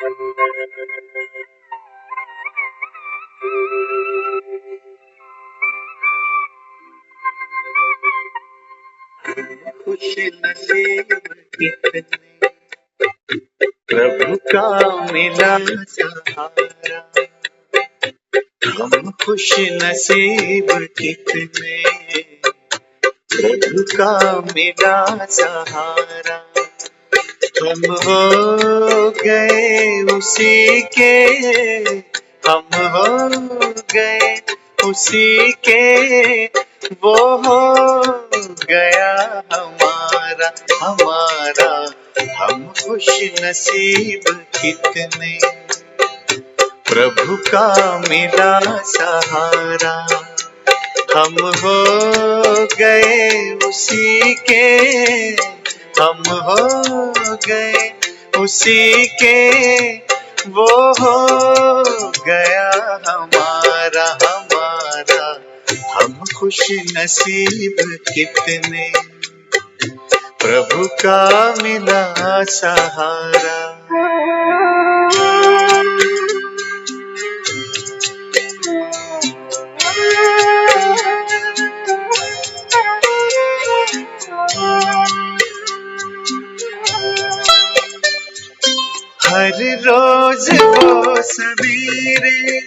खुश नसीब कितने प्रभु का मिला सहारा। हम खुश नसीब कितने प्रभु का मिला सहारा। हम हो गए उसी के, हम हो गए उसी के, वो हो गया हमारा हमारा। हम खुश नसीब कितने प्रभु का मिला सहारा। हम हो गए उसी के, हम हो गए उसी के, वो हो गया हमारा हमारा। हम खुश नसीब कितने प्रभु का मिला सहारा। हर रोज वो सवेरे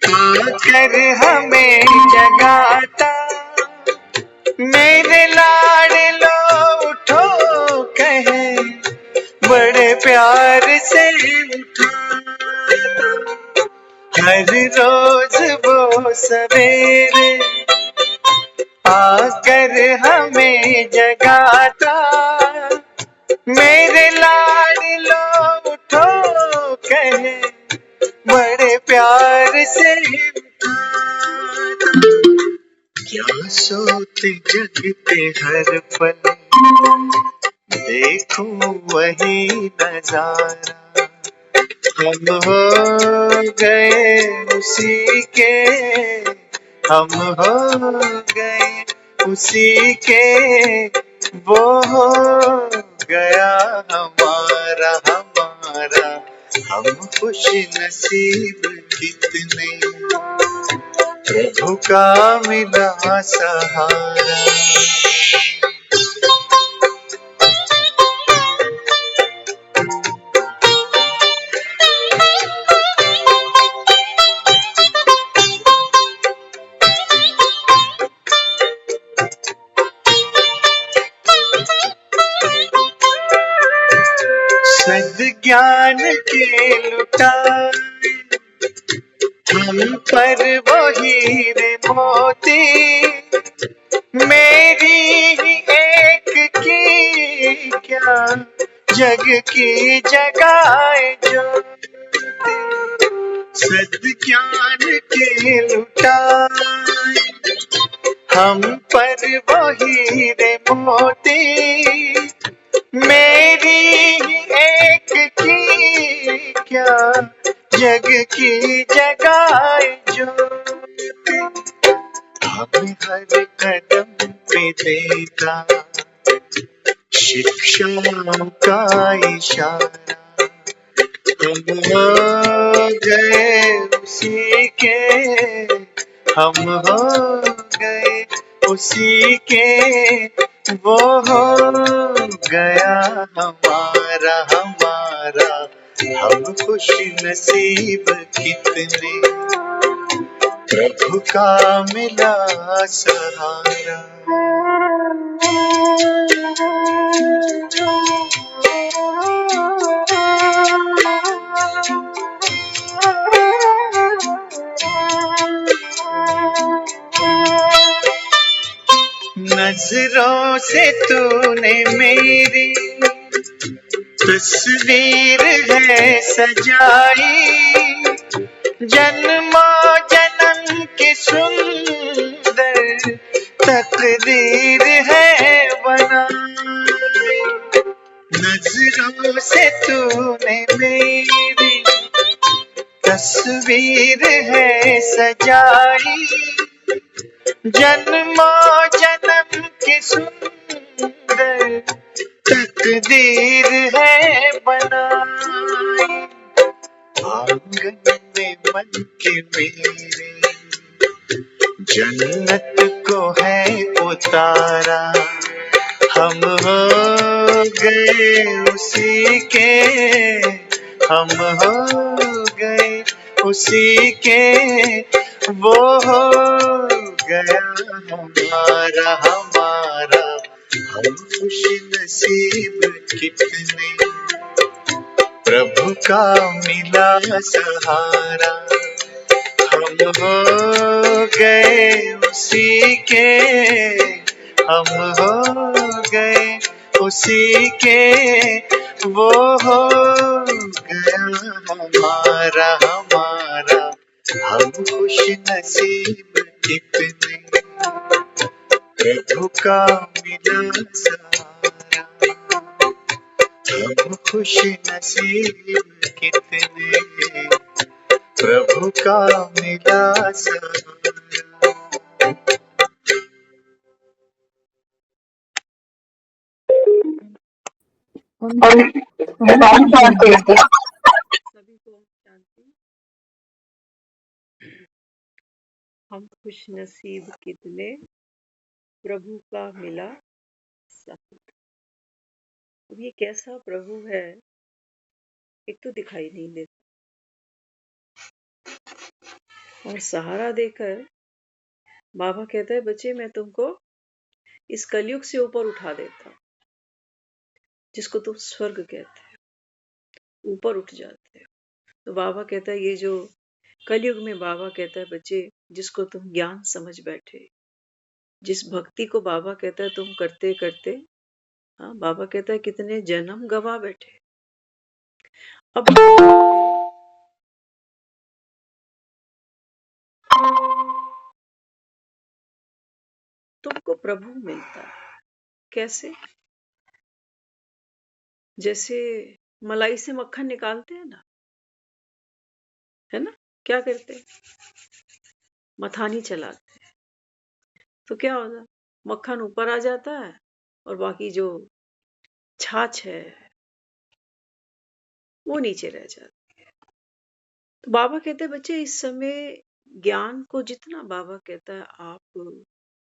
आकर हमें जगाता, मेरे लाडलो उठो कहे, बड़े प्यार से उठाता। हर रोज वो सवेरे आकर हमें जगाता, मेरे लाडलो उठो कहे, बड़े प्यार से उठाता। क्या सोते जगते हर पल देखूं वही नजारा। हम हो गए उसी के, हम हो गए उसी के, वो हो गया हमारा हमारा। हम खुश नसीब कितने प्रभु का मिला सहारा। सद्ज्ञान के लुटाए हम पर वो हीरे मोती, मेरी ही एक की क्या जग की जगाए ज्योति। सद्ज्ञान के लुटाए हम पर वो हीरे मोती, मेरी ही एक की क्या जग की जगाए ज्योति। हमें हर कदम पे देता शिक्षाओं का इशारा। हम हो गए उसी के, हम हो गए उसी के, वो हो गया हमारा हमारा। हम खुश नसीब कितने प्रभु का मिला सहारा। नजरों से तूने मेरी तस्वीर है सजाई, जन्मों जन्म की सुंदर तकदीर है बनाई। नजरों से तूने मेरी तस्वीर है सजाई, जन्मों जन्म की सुंदर तकदीर है बनाई। आंगन में मन के मेरे जन्नत को है उतारा। हम हो गए उसी के, हम हो गए उसी के, वो हो गया हमारा हमारा। हम खुश नसीब कितने, प्रभु का मिला सहारा। हम हो गए उसी के, हम हो गए उसी के, वो हो गया हमारा हमारा। हम खुश नसीब कितने, प्रभु का मिला सहारा। हम खुश नसीब कितने, प्रभु का मिला सहारा। सभी को शांति। हम खुश नसीब कितने, प्रभु का मिला सहारा। अब ये कैसा प्रभु है, एक तो दिखाई नहीं देता, और सहारा देकर बाबा कहता है बच्चे मैं तुमको इस कलयुग से ऊपर उठा देता हूँ, जिसको तुम स्वर्ग कहते हो, ऊपर उठ जाते हो। तो बाबा कहता है ये जो कलयुग में, बाबा कहता है बच्चे जिसको तुम ज्ञान समझ बैठे, जिस भक्ति को बाबा कहता है तुम करते करते, हाँ बाबा कहता है कितने जन्म गवा बैठे। अब तुमको प्रभु मिलता है कैसे? जैसे मलाई से मक्खन निकालते हैं ना, है ना, क्या करते हैं, मथानी चलाते हैं, तो क्या होता है, मक्खन ऊपर आ जाता है और बाकी जो छाछ है वो नीचे रह जाती है। तो बाबा कहते हैं बच्चे इस समय ज्ञान को जितना बाबा कहता है आप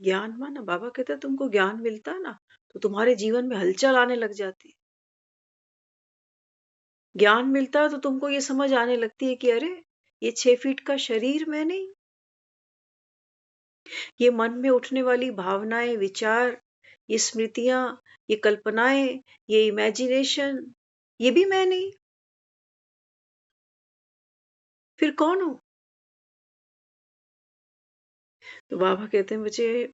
ज्ञान माना, बाबा कहता है तुमको ज्ञान मिलता है ना, तो तुम्हारे जीवन में हलचल आने लग जाती है। ज्ञान मिलता है तो तुमको ये समझ आने लगती है कि अरे ये 6 फीट का शरीर मैं नहीं, ये मन में उठने वाली भावनाएं, विचार, ये स्मृतियां, ये कल्पनाएं, ये इमेजिनेशन, ये भी मैं नहीं, फिर कौन हूं? तो बाबा कहते हैं मुझे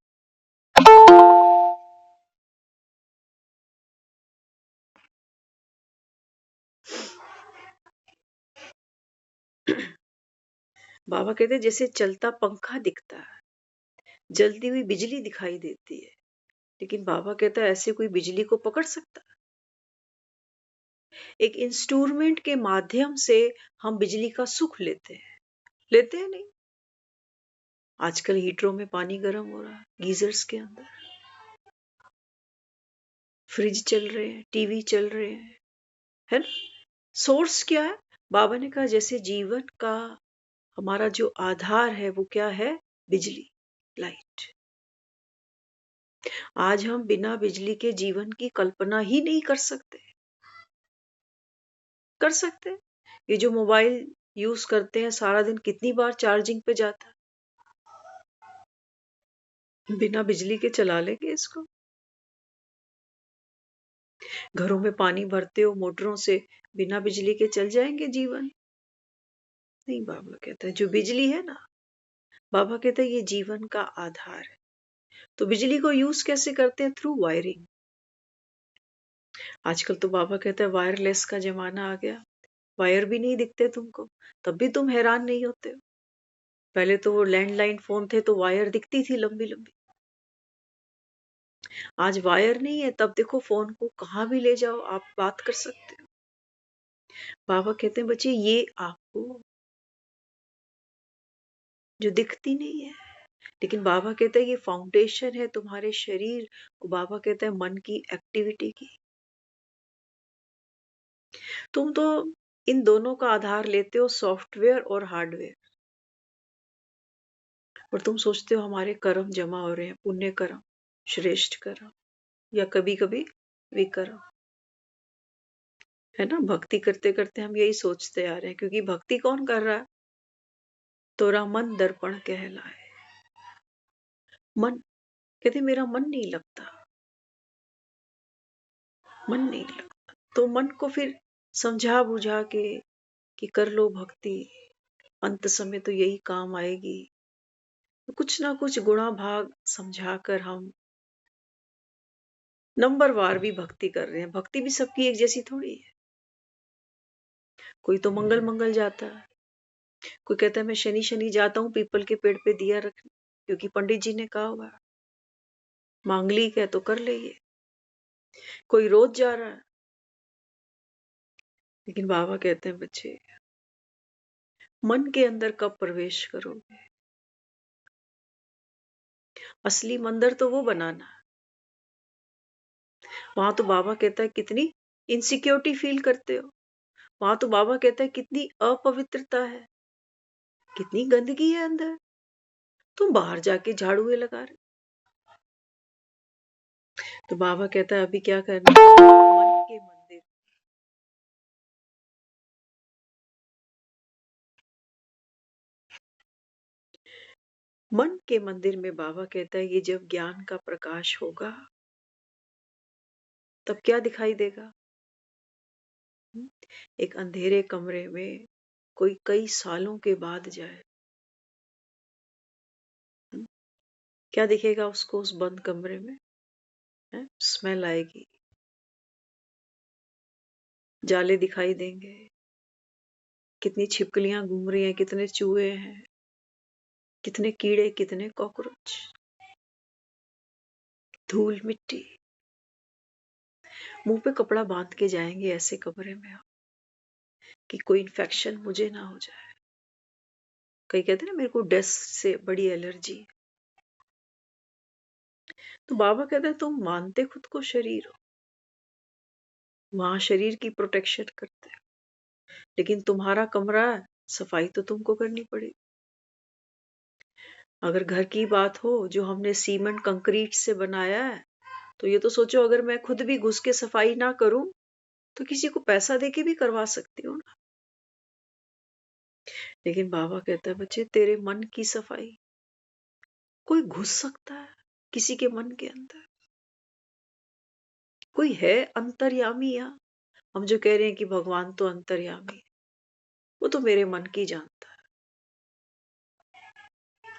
बाबा कहते हैं जैसे चलता पंखा दिखता है, जलती हुई बिजली दिखाई देती है, लेकिन बाबा कहता है ऐसे कोई बिजली को पकड़ सकता? एक इंस्ट्रूमेंट के माध्यम से हम बिजली का सुख लेते हैं नहीं? आजकल हीटरों में पानी गर्म हो रहा है, गीजर्स के अंदर फ्रिज चल रहे हैं, टीवी चल रहे हैं, है ना? सोर्स क्या है? बाबा ने कहा जैसे जीवन का हमारा जो आधार है वो क्या है? बिजली, लाइट। आज हम बिना बिजली के जीवन की कल्पना ही नहीं कर सकते। कर सकते? ये जो मोबाइल यूज करते हैं सारा दिन कितनी बार चार्जिंग पे जाता है? बिना बिजली के चला लेंगे इसको? घरों में पानी भरते हो मोटरों से, बिना बिजली के चल जाएंगे जीवन? नहीं, बाबा कहता है जो बिजली है ना, बाबा कहता है ये जीवन का आधार है। तो बिजली को यूज कैसे करते हैं? Through wiring. आजकल तो बाबा कहता है वायरलेस का जमाना आ गया, वायर भी नहीं दिखते तुमको, तब भी तुम हैरान नहीं होते हो। पहले तो वो लैंडलाइन फोन थे तो वायर दिखती थी लंबी लंबी, आज वायर नहीं है तब देखो फोन को कहाँ भी ले जाओ आप बात कर सकते हो। बाबा कहते हैं बच्चे ये आपको जो दिखती नहीं है, लेकिन बाबा कहते हैं ये फाउंडेशन है तुम्हारे शरीर, और बाबा कहते हैं मन की एक्टिविटी की। तुम तो इन दोनों का आधार लेते हो, सॉफ्टवेयर और हार्डवेयर, और तुम सोचते हो हमारे कर्म जमा हो रहे हैं, पुण्य कर्म, श्रेष्ठ कर्म, या कभी कभी विकर्म। है ना, भक्ति करते करते हम यही सोचते आ रहे हैं, क्योंकि भक्ति कौन कर रहा है? तोरा मन दर्पण कहलाए। मन, कहते मेरा मन नहीं लगता, मन नहीं लगता, तो मन को फिर समझा बुझा के कि कर लो भक्ति, अंत समय तो यही काम आएगी। तो कुछ ना कुछ गुणा भाग समझाकर हम नंबर वार भी भक्ति कर रहे हैं। भक्ति भी सबकी एक जैसी थोड़ी है। कोई तो मंगल मंगल जाता है, कोई कहता है मैं शनि शनि जाता हूँ पीपल के पेड़ पे दिया रखने, क्योंकि पंडित जी ने कहा हुआ है, मांगलिक है तो कर ले ये। कोई रोज जा रहा है, लेकिन बाबा कहते हैं बच्चे, मन के अंदर कब प्रवेश करोगे? असली मंदिर तो वो बनाना है। वहां तो बाबा कहता है कितनी इनसिक्योरिटी फील करते हो, वहां तो बाबा कहता है कितनी अपवित्रता है, कितनी गंदगी है अंदर, तुम बाहर जाके झाड़ूए लगा रहे। तो बाबा कहता है अभी क्या करना है? मन के मंदिर, मन के मंदिर में बाबा कहता है ये जब ज्ञान का प्रकाश होगा तब क्या दिखाई देगा? एक अंधेरे कमरे में कोई कई सालों के बाद जाए, क्या दिखेगा उसको उस बंद कमरे में? स्मेल आएगी, जाले दिखाई देंगे, कितनी छिपकलियां घूम रही हैं, कितने चूहे हैं, कितने कीड़े, कितने कॉकरोच, धूल मिट्टी। मुंह पे कपड़ा बांध के जाएंगे ऐसे कमरे में आप, कि कोई इन्फेक्शन मुझे ना हो जाए। कई कहते हैं ना मेरे को डस्ट से बड़ी एलर्जी। तो बाबा कहता है तुम मानते खुद को शरीर हो, वहां शरीर की प्रोटेक्शन करते हो, लेकिन तुम्हारा कमरा है, सफाई तो तुमको करनी पड़ेगी। अगर घर की बात हो जो हमने सीमेंट कंक्रीट से बनाया है, तो ये तो सोचो अगर मैं खुद भी घुस के सफाई ना करूं तो किसी को पैसा देके भी करवा सकती हूँ ना। लेकिन बाबा कहता है बच्चे तेरे मन की सफाई, कोई घुस सकता है किसी के मन के अंदर? कोई है अंतर्यामी? या हम जो कह रहे हैं कि भगवान तो अंतर्यामी है, वो तो मेरे मन की जानता है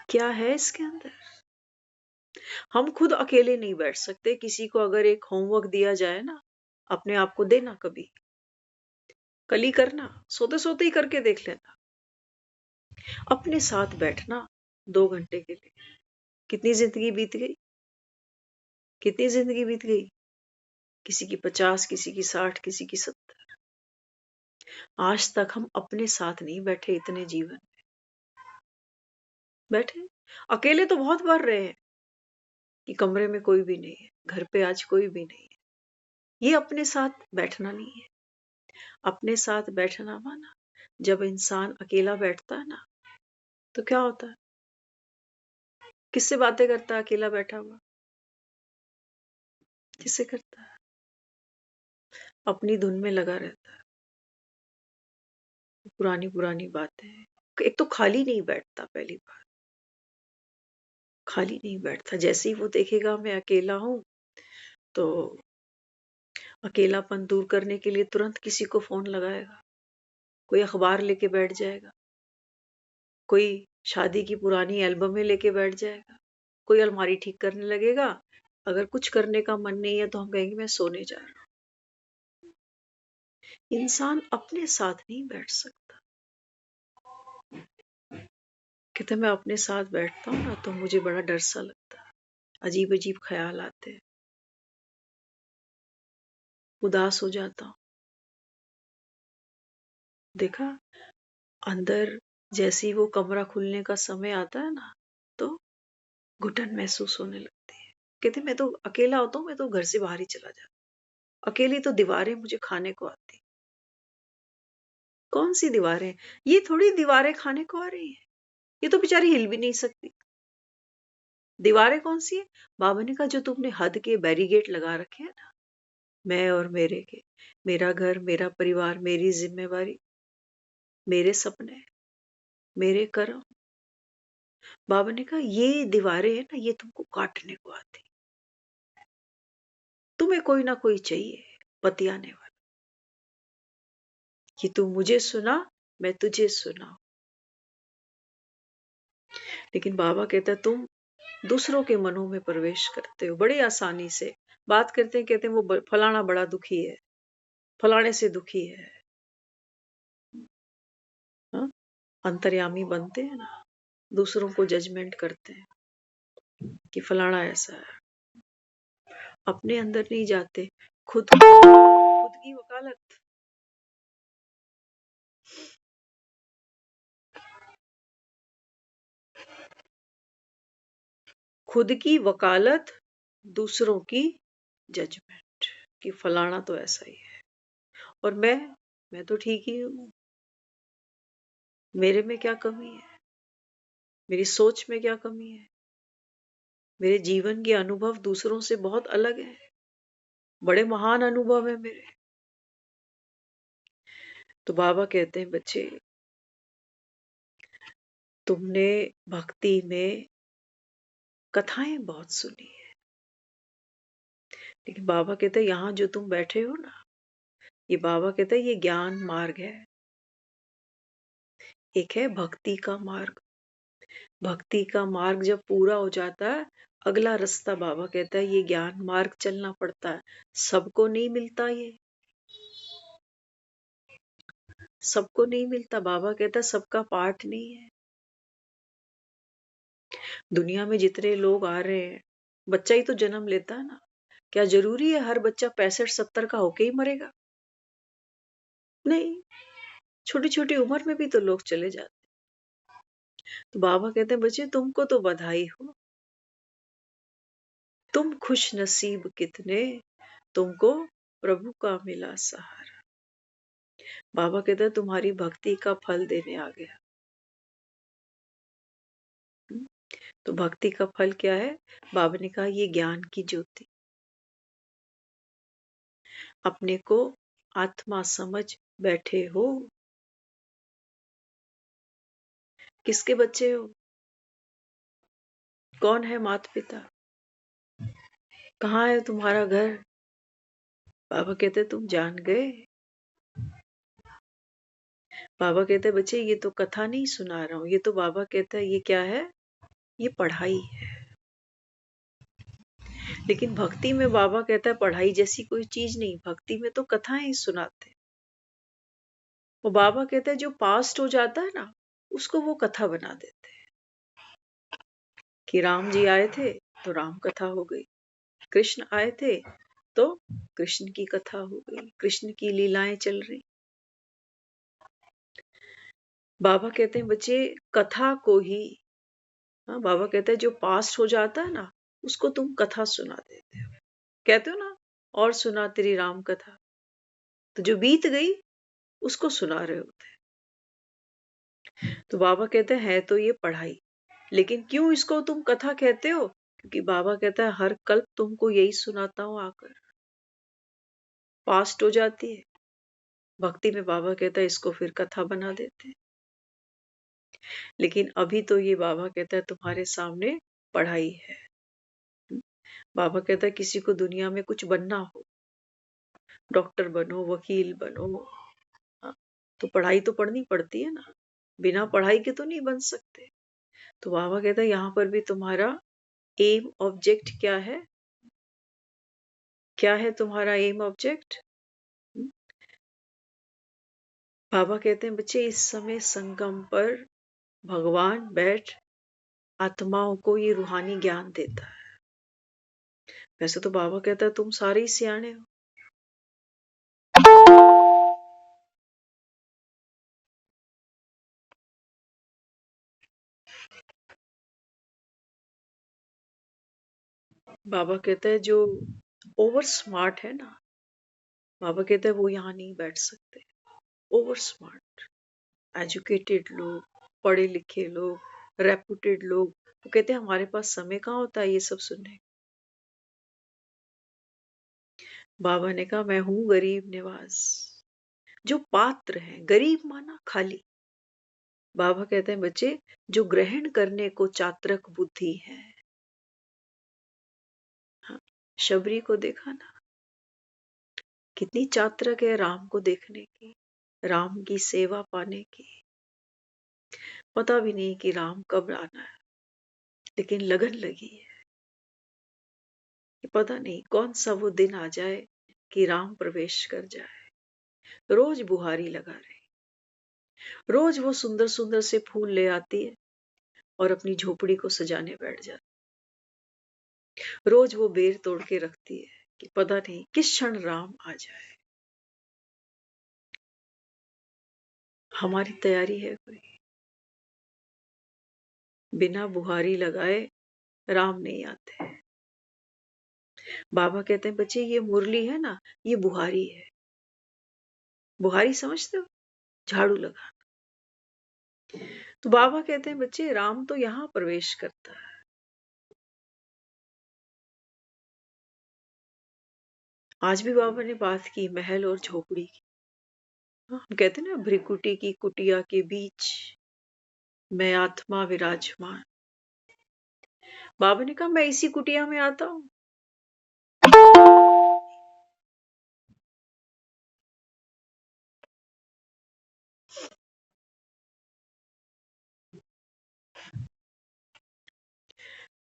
क्या है इसके अंदर। हम खुद अकेले नहीं बैठ सकते। किसी को अगर एक होमवर्क दिया जाए ना, अपने आप को देना, कभी कल ही करना, सोते सोते ही करके देख लेना, अपने साथ बैठना 2 घंटे के लिए। कितनी जिंदगी बीत गई, कितनी जिंदगी बीत गई, किसी की 50, किसी की 60, किसी की 70। आज तक हम अपने साथ नहीं बैठे इतने जीवन में। बैठे अकेले तो बहुत बार रहे हैं कि कमरे में कोई भी नहीं है, घर पे आज कोई भी नहीं है। ये अपने साथ बैठना नहीं है। अपने साथ बैठना माना, जब इंसान अकेला बैठता है ना, तो क्या होता है? किससे बातें करता है अकेला बैठा हुआ? किससे करता है? अपनी धुन में लगा रहता है, पुरानी पुरानी बातें। एक तो खाली नहीं बैठता, पहली बात खाली नहीं बैठता। जैसे ही वो देखेगा मैं अकेला हूं, तो अकेलापन दूर करने के लिए तुरंत किसी को फोन लगाएगा, कोई अखबार लेके बैठ जाएगा, कोई शादी की पुरानी एल्बमें लेके बैठ जाएगा, कोई अलमारी ठीक करने लगेगा। अगर कुछ करने का मन नहीं है तो हम कहेंगे मैं सोने जा रहा हूं। इंसान अपने साथ नहीं बैठ सकता। कहते मैं अपने साथ बैठता हूँ ना तो मुझे बड़ा डर सा लगता है, अजीब अजीब ख्याल आते हैं, उदास हो जाता हूँ। देखा, अंदर जैसे ही वो कमरा खुलने का समय आता है ना, तो घुटन महसूस होने लगती है। कहते मैं तो अकेला होता हूँ, मैं तो घर से बाहर ही चला जाता, अकेली तो दीवारें मुझे खाने को आती। कौन सी दीवारें? ये थोड़ी दीवारें खाने को आ रही है, ये तो बेचारी हिल भी नहीं सकती। दीवारें कौन सी है? बाबा ने कहा जो तुमने हद के बैरिगेट लगा रखे हैं ना, मैं और मेरे के, मेरा घर, मेरा परिवार, मेरी जिम्मेवारी, मेरे सपने, मेरे कर्म। बाबा ने कहा ये दीवारें है ना, ये तुमको काटने को आती, तुम्हें कोई ना कोई चाहिए बतियाने वाला, कि तू मुझे सुना, मैं तुझे सुना। लेकिन बाबा कहता है तुम दूसरों के मनों में प्रवेश करते हो बड़ी आसानी से। बात करते हैं, कहते हैं वो फलाना बड़ा दुखी है, फलाने से दुखी है। हाँ? अंतर्यामी बनते हैं ना, दूसरों को जजमेंट करते हैं कि फलाना ऐसा है, अपने अंदर नहीं जाते। खुद की वकालत। खुद की वकालत, दूसरों की जजमेंट, कि फलाना तो ऐसा ही है और मैं तो ठीक ही हूं, मेरे में क्या कमी है, मेरी सोच में क्या कमी है, मेरे जीवन के अनुभव दूसरों से बहुत अलग है, बड़े महान अनुभव है मेरे। तो बाबा कहते हैं बच्चे, तुमने भक्ति में कथाएं बहुत सुनी है, लेकिन बाबा कहते हैं यहां जो तुम बैठे हो ना, ये बाबा कहते हैं ये ज्ञान मार्ग है। एक है भक्ति का मार्ग। भक्ति का मार्ग जब पूरा हो जाता है, अगला रास्ता बाबा कहता है ये ज्ञान मार्ग चलना पड़ता है। सबको नहीं मिलता ये, सबको नहीं मिलता। बाबा कहता है सबका पाठ नहीं है। दुनिया में जितने लोग आ रहे हैं, बच्चा ही तो जन्म लेता है ना, क्या जरूरी है हर बच्चा 65-70 का होके ही मरेगा? नहीं, छोटी छोटी उम्र में भी तो लोग चले जाते। तो बाबा कहते हैं बच्चे तुमको तो बधाई हो, तुम खुश नसीब कितने, तुमको प्रभु का मिला सहारा। बाबा कहते हैं तुम्हारी भक्ति का फल देने आ गया। तो भक्ति का फल क्या है? बाबा ने कहा ये ज्ञान की ज्योति, अपने को आत्मा समझ बैठे हो। किसके बच्चे हो? कौन है माता पिता? कहाँ है तुम्हारा घर? बाबा कहते तुम जान गए। बाबा कहते बच्चे ये तो कथा नहीं सुना रहा हूं, ये तो बाबा कहता है ये क्या है? ये पढ़ाई है। लेकिन भक्ति में बाबा कहता है पढ़ाई जैसी कोई चीज नहीं, भक्ति में तो कथाएं ही सुनाते। वो बाबा कहता है जो पास्ट हो जाता है ना, उसको वो कथा बना देते हैं। कि राम जी आए थे तो राम कथा हो गई, कृष्ण आए थे तो कृष्ण की कथा हो गई, कृष्ण की लीलाएं चल रही। बाबा कहते हैं बच्चे कथा को ही, हाँ, बाबा कहते हैं जो पास्ट हो जाता है ना, उसको तुम कथा सुना देते हो। कहते हो ना, और सुना तेरी राम कथा, तो जो बीत गई उसको सुना रहे होते। तो बाबा कहते हैं है तो ये पढ़ाई, लेकिन क्यों इसको तुम कथा कहते हो? क्योंकि बाबा कहता है हर कल्प तुमको यही सुनाता हूं आकर। पास्ट हो जाती है, भक्ति में बाबा कहता है इसको फिर कथा बना देते हैं। लेकिन अभी तो ये बाबा कहता है तुम्हारे सामने पढ़ाई है। बाबा कहता है किसी को दुनिया में कुछ बनना हो, डॉक्टर बनो, वकील बनो, हाँ, तो पढ़ाई तो पढ़नी पड़ती है ना, बिना पढ़ाई के तो नहीं बन सकते। तो बाबा कहता है यहाँ पर भी तुम्हारा एम ऑब्जेक्ट क्या है? क्या है तुम्हारा एम ऑब्जेक्ट? बाबा कहते हैं बच्चे इस समय संगम पर भगवान बैठ आत्माओं को ये रूहानी ज्ञान देता है। वैसे तो बाबा कहता है तुम सारे ही सियाने हो। बाबा कहता है जो ओवर स्मार्ट है ना, बाबा कहता है वो यहाँ नहीं बैठ सकते। ओवर स्मार्ट, एजुकेटेड लोग, पढ़े लिखे लोग, रेपुटेड लोग, वो कहते हैं हमारे पास समय कहाँ होता है ये सब सुनने। बाबा ने कहा मैं हूं गरीब निवास, जो पात्र है, गरीब माना खाली। बाबा कहते हैं बच्चे जो ग्रहण करने को चात्रक बुद्धि है। हाँ, शबरी को देखा ना, कितनी चात्रक है राम को देखने की, राम की सेवा पाने की। पता भी नहीं कि राम कब आना है, लेकिन लगन लगी है कि पता नहीं कौन सा वो दिन आ जाए कि राम प्रवेश कर जाए। रोज बुहारी लगा रहे, रोज वो सुंदर सुंदर से फूल ले आती है और अपनी झोपड़ी को सजाने बैठ जाती। रोज वो बेर तोड़ के रखती है कि पता नहीं किस क्षण राम आ जाए। हमारी तैयारी है कोई? बिना बुहारी लगाए राम नहीं आते। बाबा कहते हैं बच्चे ये मुरली है ना, ये बुहारी है। बुहारी समझते हो? झाड़ू लगा। तो बाबा कहते हैं बच्चे राम तो यहां प्रवेश करता है। आज भी बाबा ने बात की महल और झोपड़ी की। हम कहते हैं ना भ्रिकुटी की कुटिया के बीच मैं आत्मा विराजमान। बाबा ने कहा मैं इसी कुटिया में आता हूं।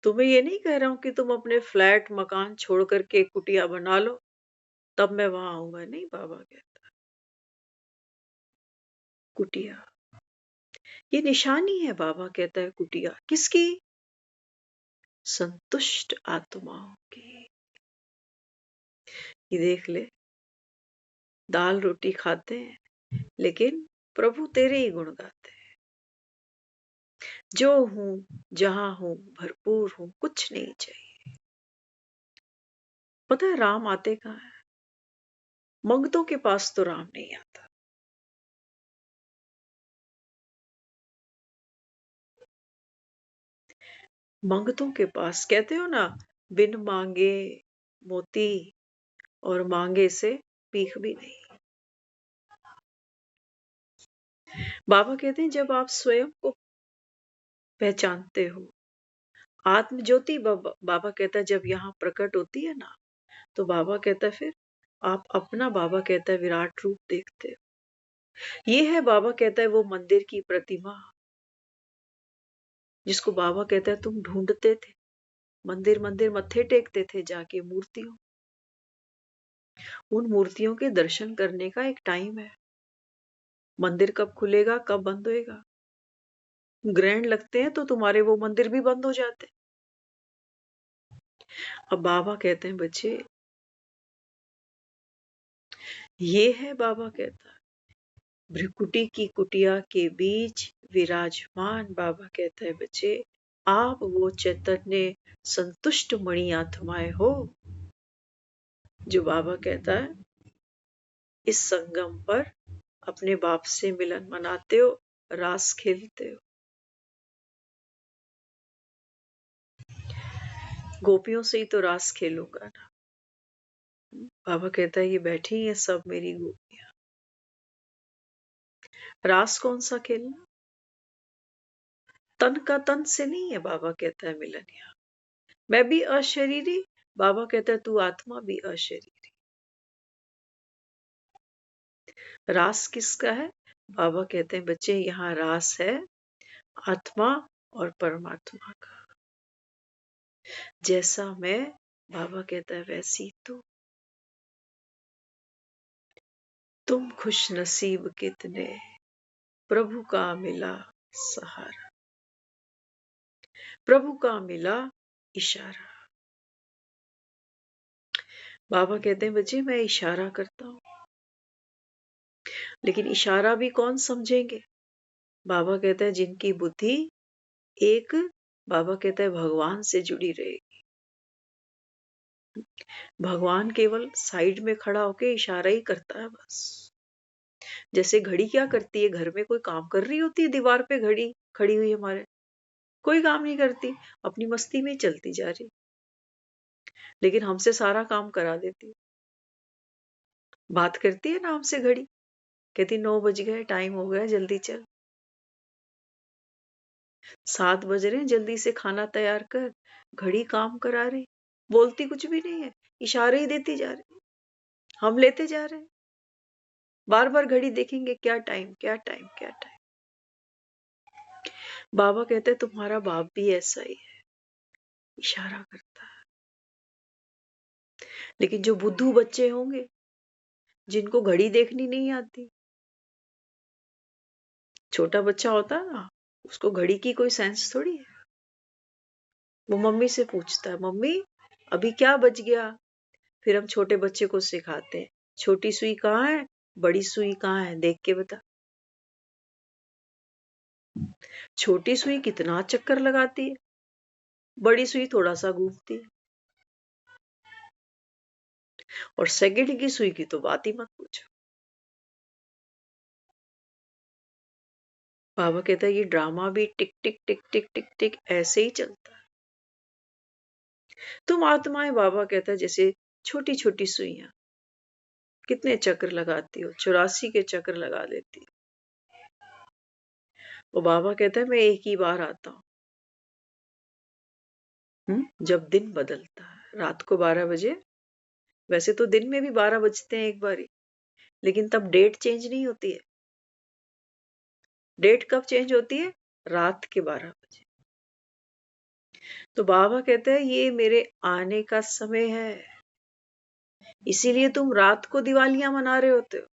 तो मैं ये नहीं कह रहा हूं कि तुम अपने फ्लैट मकान छोड़ करके कुटिया बना लो तब मैं वहां आऊंगा, नहीं। बाबा कहता कुटिया ये निशानी है। बाबा कहता है कुटिया किसकी? संतुष्ट आत्माओं की। ये देख ले, दाल रोटी खाते हैं लेकिन प्रभु तेरे ही गुण गाते हैं। जो हूं जहां हूं भरपूर हूं, कुछ नहीं चाहिए। पता है राम आते कहां है? मंगतों के पास तो राम नहीं आता। मंगतों के पास, कहते हो ना, बिन मांगे मोती और मांगे से भीख भी नहीं। बाबा कहते हैं जब आप स्वयं को पहचानते हो, आत्म ज्योति बाबा कहता है जब यहाँ प्रकट होती है ना, तो बाबा कहता है फिर आप अपना, बाबा कहता है, विराट रूप देखते हो। ये है, बाबा कहता है, वो मंदिर की प्रतिमा जिसको बाबा कहता है तुम ढूंढते थे। मंदिर मंदिर मत्थे टेकते थे जाके मूर्तियों। उन मूर्तियों के दर्शन करने का एक टाइम है। मंदिर कब खुलेगा, कब बंद होएगा? ग्रहण लगते हैं तो तुम्हारे वो मंदिर भी बंद हो जाते। अब बाबा कहते हैं बच्चे ये है, बाबा कहता है, भ्रिकुटी की कुटिया के बीच विराजमान। बाबा कहता है बच्चे आप वो चैतन्य संतुष्ट मणि आत्माएं हो, जो बाबा कहता है इस संगम पर अपने बाप से मिलन मनाते हो, रास खेलते हो। गोपियों से ही तो रास खेलूंगा ना। बाबा कहता है ये बैठी है सब मेरी गोपियां। रास कौन सा खेलना? तन का तन से नहीं है। बाबा कहता है मिलन यहाँ। मैं भी अशरीरी, बाबा कहता है तू आत्मा भी अशरीरी। रास किसका है? बाबा कहते हैं बच्चे यहाँ रास है आत्मा और परमात्मा का। जैसा मैं, बाबा कहता है, वैसी तुम खुश नसीब कितने, प्रभु का मिला सहारा, प्रभु का मिला इशारा। बाबा कहते हैं बच्चे मैं इशारा करता हूं, लेकिन इशारा भी कौन समझेंगे? बाबा कहता है जिनकी बुद्धि एक, बाबा कहता है, भगवान से जुड़ी रहेगी। भगवान केवल साइड में खड़ा होके इशारा ही करता है बस। जैसे घड़ी क्या करती है, घर में कोई काम कर रही होती है, दीवार पे घड़ी खड़ी हुई हमारे, कोई काम नहीं करती, अपनी मस्ती में चलती जा रही, लेकिन हमसे सारा काम करा देती है। बात करती है ना हमसे घड़ी, कहती 9 बज गए, टाइम हो गया, जल्दी चल। 7 बज रहे हैं, जल्दी से खाना तैयार कर। घड़ी काम करा रही, बोलती कुछ भी नहीं है, इशारे ही देती जा रही, हम लेते जा रहे हैं। बार बार घड़ी देखेंगे, क्या टाइम, क्या टाइम, क्या टाइम। बाबा कहते हैं तुम्हारा बाप भी ऐसा ही है, इशारा करता है। लेकिन जो बुद्धू बच्चे होंगे, जिनको घड़ी देखनी नहीं आती, छोटा बच्चा होता है ना, उसको घड़ी की कोई सेंस थोड़ी है। वो मम्मी से पूछता है, मम्मी अभी क्या बज गया? फिर हम छोटे बच्चे को सिखाते हैं, छोटी सुई कहाँ है, बड़ी सुई कहाँ है, देख के बता। छोटी सुई कितना चक्कर लगाती है, बड़ी सुई थोड़ा सा घूमती है, और सेकंड की सुई की तो बात ही मत पूछो। बाबा कहता है ये ड्रामा भी टिक टिक टिक टिक टिक टिक ऐसे ही चलता है। तुम आत्माएं, बाबा कहता है, जैसे छोटी छोटी सुइयां, कितने चक्र लगाती हो, 84 के चक्र लगा देती हो। वो बाबा कहता है मैं एक ही बार आता हूं, जब दिन बदलता है, रात को 12 बजे। वैसे तो दिन में भी 12 बजते हैं एक बारी, लेकिन तब डेट चेंज नहीं होती है। डेट कब चेंज होती है? रात के 12 बजे। तो बाबा कहते हैं ये मेरे आने का समय है, इसीलिए तुम रात को दिवालियां मना रहे होते हो।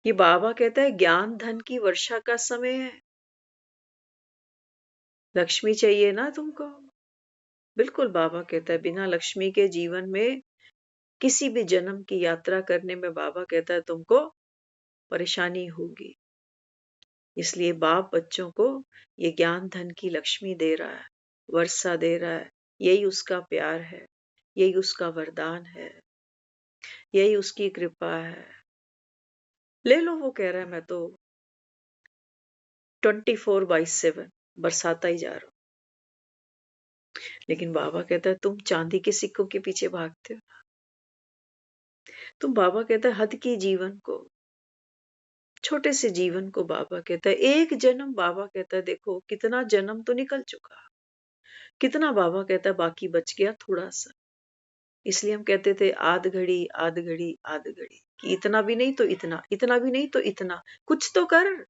ये बाबा कहता है ज्ञान धन की वर्षा का समय है। लक्ष्मी चाहिए ना तुमको? बिल्कुल, बाबा कहता है बिना लक्ष्मी के जीवन में किसी भी जन्म की यात्रा करने में, बाबा कहता है तुमको परेशानी होगी। इसलिए बाप बच्चों को ये ज्ञान धन की लक्ष्मी दे रहा है, वर्षा दे रहा है। यही उसका प्यार है, यही उसका वरदान है, यही उसकी कृपा है। ले लो, वो कह रहा है मैं तो 24/7 बरसाता ही जा रहा हूं। लेकिन बाबा कहता है तुम चांदी के सिक्कों के पीछे भागते हो। तुम, बाबा कहता है, हद की जीवन को, छोटे से जीवन को, बाबा कहता है एक जन्म, बाबा कहता है देखो कितना जन्म तो निकल चुका, कितना, बाबा कहता है बाकी बच गया थोड़ा सा। इसलिए हम कहते थे आध घड़ी, आध घड़ी, आध घड़ी, कि इतना भी नहीं तो इतना, इतना भी नहीं तो इतना, कुछ तो कर।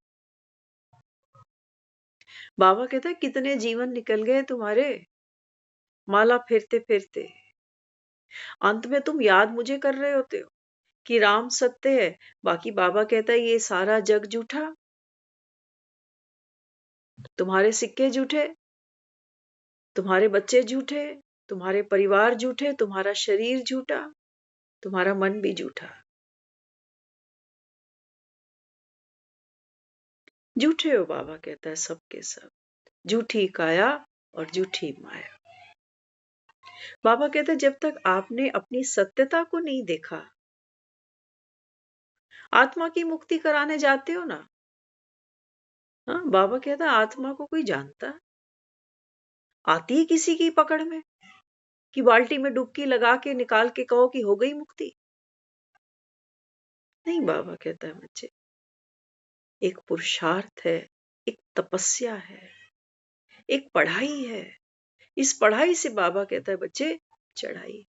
बाबा कहता है कितने जीवन निकल गए तुम्हारे, माला फेरते फेरते। अंत में तुम याद मुझे कर रहे होते हो कि राम सत्य है, बाकी बाबा कहता है ये सारा जग झूठा, तुम्हारे सिक्के झूठे, तुम्हारे बच्चे झूठे, तुम्हारे परिवार झूठे, तुम्हारा शरीर झूठा, तुम्हारा मन भी झूठा। झूठे हो, बाबा कहता है सब के सब, झूठी काया और झूठी माया। बाबा कहता है जब तक आपने अपनी सत्यता को नहीं देखा, आत्मा की मुक्ति कराने जाते हो ना, हाँ, बाबा कहता है आत्मा को कोई जानता है? आती है किसी की पकड़ में कि बाल्टी में डुबकी लगा के निकाल के कहो कि हो गई मुक्ति? नहीं, बाबा कहता है बच्चे, एक पुरुषार्थ है, एक तपस्या है, एक पढ़ाई है। इस पढ़ाई से, बाबा कहता है बच्चे, चढ़ाई।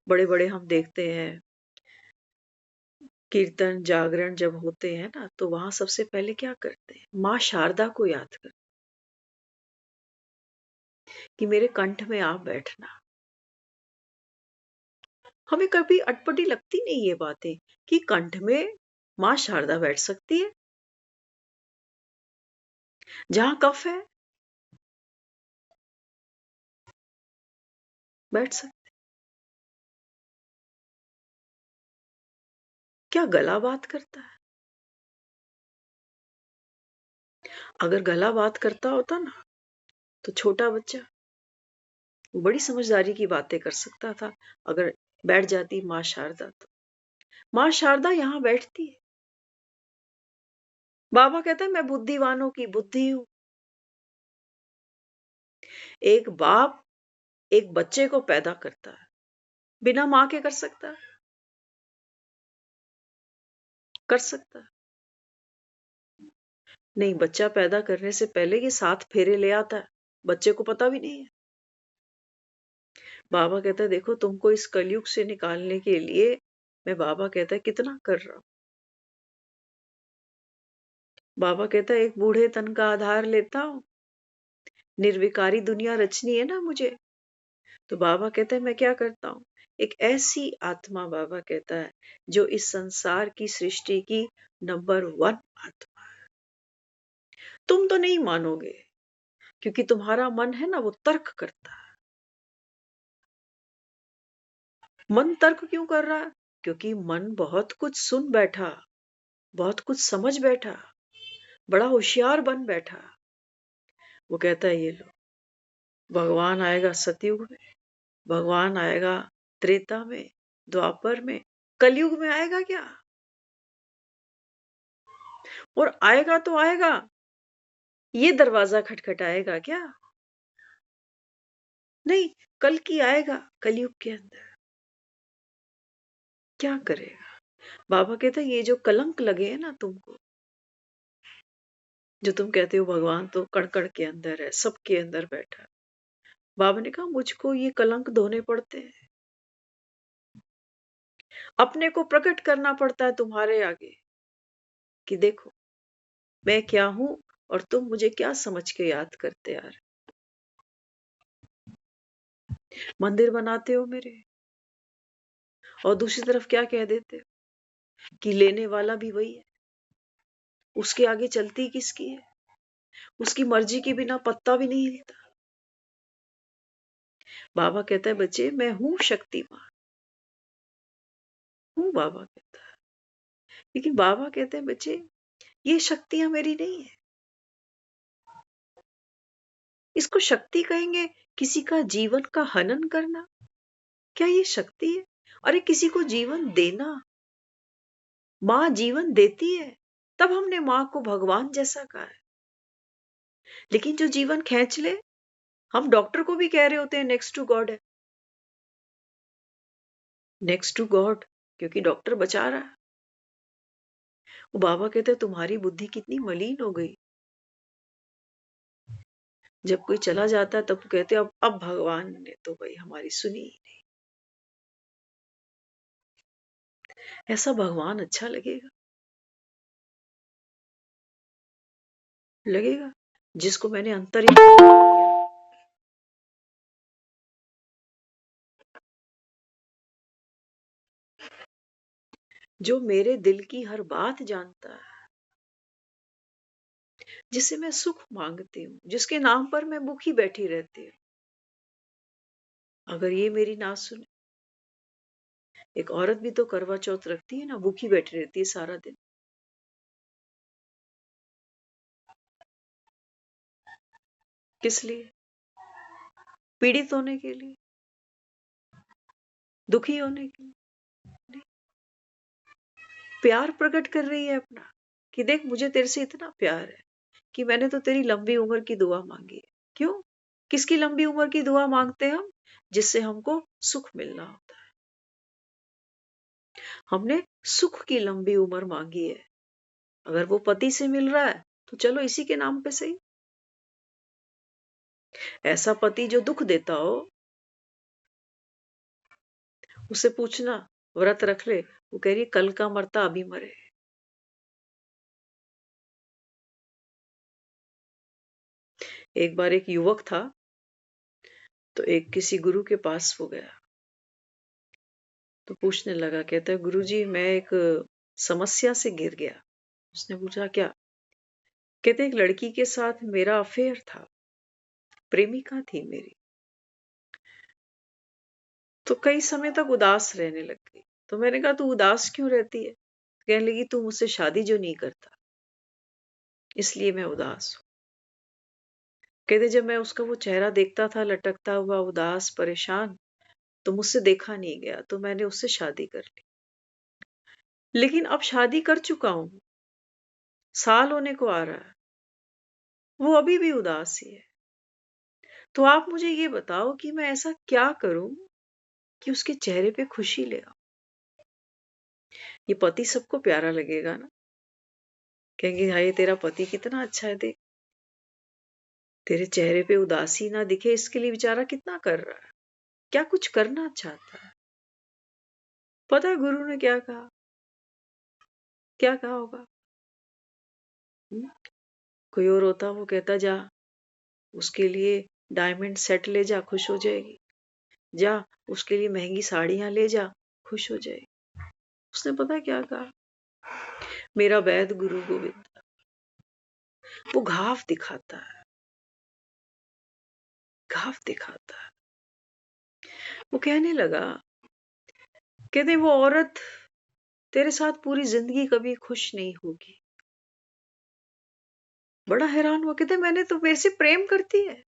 बड़े बड़े हम देखते हैं कीर्तन जागरण जब होते हैं ना, तो वहां सबसे पहले क्या करते हैं, माँ शारदा को याद कर कि मेरे कंठ में आप बैठना। हमें कभी अटपटी लगती नहीं ये बातें कि कंठ में माँ शारदा बैठ सकती है, जहां कफ है बैठ सकते। क्या गला बात करता है? अगर गला बात करता होता ना, तो छोटा बच्चा वो बड़ी समझदारी की बातें कर सकता था। अगर बैठ जाती माँ शारदा। तो माँ शारदा यहाँ बैठती है। बाबा कहता है मैं बुद्धिवानों की बुद्धि हूं। एक बाप एक बच्चे को पैदा करता है, बिना माँ के कर सकता है? कर सकता है? नहीं, बच्चा पैदा करने से पहले ये 7 फेरे ले आता है, बच्चे को पता भी नहीं है। बाबा कहता है देखो तुमको इस कलयुग से निकालने के लिए मैं, बाबा कहता है कितना कर रहा हूं। बाबा कहता है एक बूढ़े तन का आधार लेता हूं, निर्विकारी दुनिया रचनी है ना मुझे, तो बाबा कहता है मैं क्या करता हूं, एक ऐसी आत्मा, बाबा कहता है, जो इस संसार की सृष्टि की नंबर 1 आत्मा। तुम तो नहीं मानोगे, क्योंकि तुम्हारा मन है ना वो तर्क करता है। मन तर्क क्यों कर रहा है? क्योंकि मन बहुत कुछ सुन बैठा, बहुत कुछ समझ बैठा, बड़ा होशियार बन बैठा। वो कहता है ये लो, भगवान आएगा सतयुग में, भगवान आएगा त्रेता में, द्वापर में, कलयुग में आएगा क्या? और आएगा तो आएगा, ये दरवाजा खटखटाएगा क्या? नहीं, कल की आएगा कलयुग के अंदर। क्या करेगा? बाबा कहता है ये जो कलंक लगे हैं ना तुमको, जो तुम कहते हो भगवान तो कण कण के अंदर है, सबके अंदर बैठा है। बाबा ने कहा मुझको ये कलंक धोने पड़ते हैं, अपने को प्रकट करना पड़ता है तुम्हारे आगे कि देखो मैं क्या हूं और तुम मुझे क्या समझ के याद करते यार। मंदिर बनाते हो मेरे, और दूसरी तरफ क्या कह देते हो कि लेने वाला भी वही है, उसके आगे चलती किसकी है, उसकी मर्जी के बिना पत्ता भी नहीं हिलता। बाबा कहता है बच्चे मैं हूं शक्तिमान हूं, बाबा कहता है। लेकिन बाबा कहते हैं बच्चे ये शक्तियां मेरी नहीं है, इसको शक्ति कहेंगे किसी का जीवन का हनन करना? क्या ये शक्ति है? अरे किसी को जीवन देना, माँ जीवन देती है, तब हमने माँ को भगवान जैसा कहा है। लेकिन जो जीवन खींच ले, हम डॉक्टर को भी कह रहे होते हैं नेक्स्ट टू गॉड है, नेक्स्ट टू गॉड, क्योंकि डॉक्टर बचा रहा है। वो बाबा कहते हैं तुम्हारी बुद्धि कितनी मलिन हो गई। जब कोई चला जाता है तब कहते हैं अब भगवान ने तो भाई हमारी सुनी ही नहीं। ऐसा भगवान अच्छा लगेगा? लगेगा जिसको मैंने अंतर्यामी बना दिया, जो मेरे दिल की हर बात जानता है, जिससे मैं सुख मांगती हूँ, जिसके नाम पर मैं भूखी बैठी रहती हूँ, अगर ये मेरी ना सुने। एक औरत भी तो करवा चौथ रखती है ना, भूखी बैठी रहती है सारा दिन। किस लिए? पीड़ित होने के लिए, दुखी होने के लिए नहीं, प्यार प्रकट कर रही है अपना कि देख मुझे तेरे से इतना प्यार है कि मैंने तो तेरी लंबी उम्र की दुआ मांगी है। क्यों? किसकी लंबी उम्र की दुआ मांगते हैं हम? जिससे हमको सुख मिलना होता है। हमने सुख की लंबी उम्र मांगी है। अगर वो पति से मिल रहा है तो चलो इसी के नाम पे सही। ऐसा पति जो दुख देता हो, उससे पूछना व्रत रख ले, वो कह रही है कल का मरता अभी मरे। एक बार एक युवक था, तो एक किसी गुरु के पास वो गया, तो पूछने लगा, कहता है गुरुजी मैं एक समस्या से गिर गया। उसने पूछा क्या? कहते एक लड़की के साथ मेरा अफेयर था, प्रेमिका थी मेरी, तो कई समय तक उदास रहने लग गई। तो मैंने कहा तू उदास क्यों रहती है? कहने लगी तू मुझसे शादी जो नहीं करता, इसलिए मैं उदास हूं। कहते जब मैं उसका वो चेहरा देखता था लटकता हुआ, उदास, परेशान, तो मुझसे देखा नहीं गया, तो मैंने उससे शादी कर ली। लेकिन अब शादी कर चुका हूं, साल होने को आ रहा है, वो अभी भी उदास ही है। तो आप मुझे ये बताओ कि मैं ऐसा क्या करूं कि उसके चेहरे पे खुशी ले आऊं। ये पति सबको प्यारा लगेगा ना, कहेंगे हाय तेरा पति कितना अच्छा है, देख तेरे चेहरे पे उदासी ना दिखे, इसके लिए बेचारा कितना कर रहा है, क्या कुछ करना चाहता है। पता है गुरु ने क्या कहा, क्या कहा होगा? हुँ? कोई और होता वो कहता जा उसके लिए डायमंड सेट ले जा, खुश हो जाएगी। जा उसके लिए महंगी साड़ियां ले जा, खुश हो जाएगी। उसने पता है क्या कहा? मेरा वैद गुरु गोविंद। वो घाव दिखाता है, घाव दिखाता है। वो कहने लगा, कहते वो औरत तेरे साथ पूरी जिंदगी कभी खुश नहीं होगी। बड़ा हैरान हुआ, कहते मैंने तो मेरे से प्रेम करती है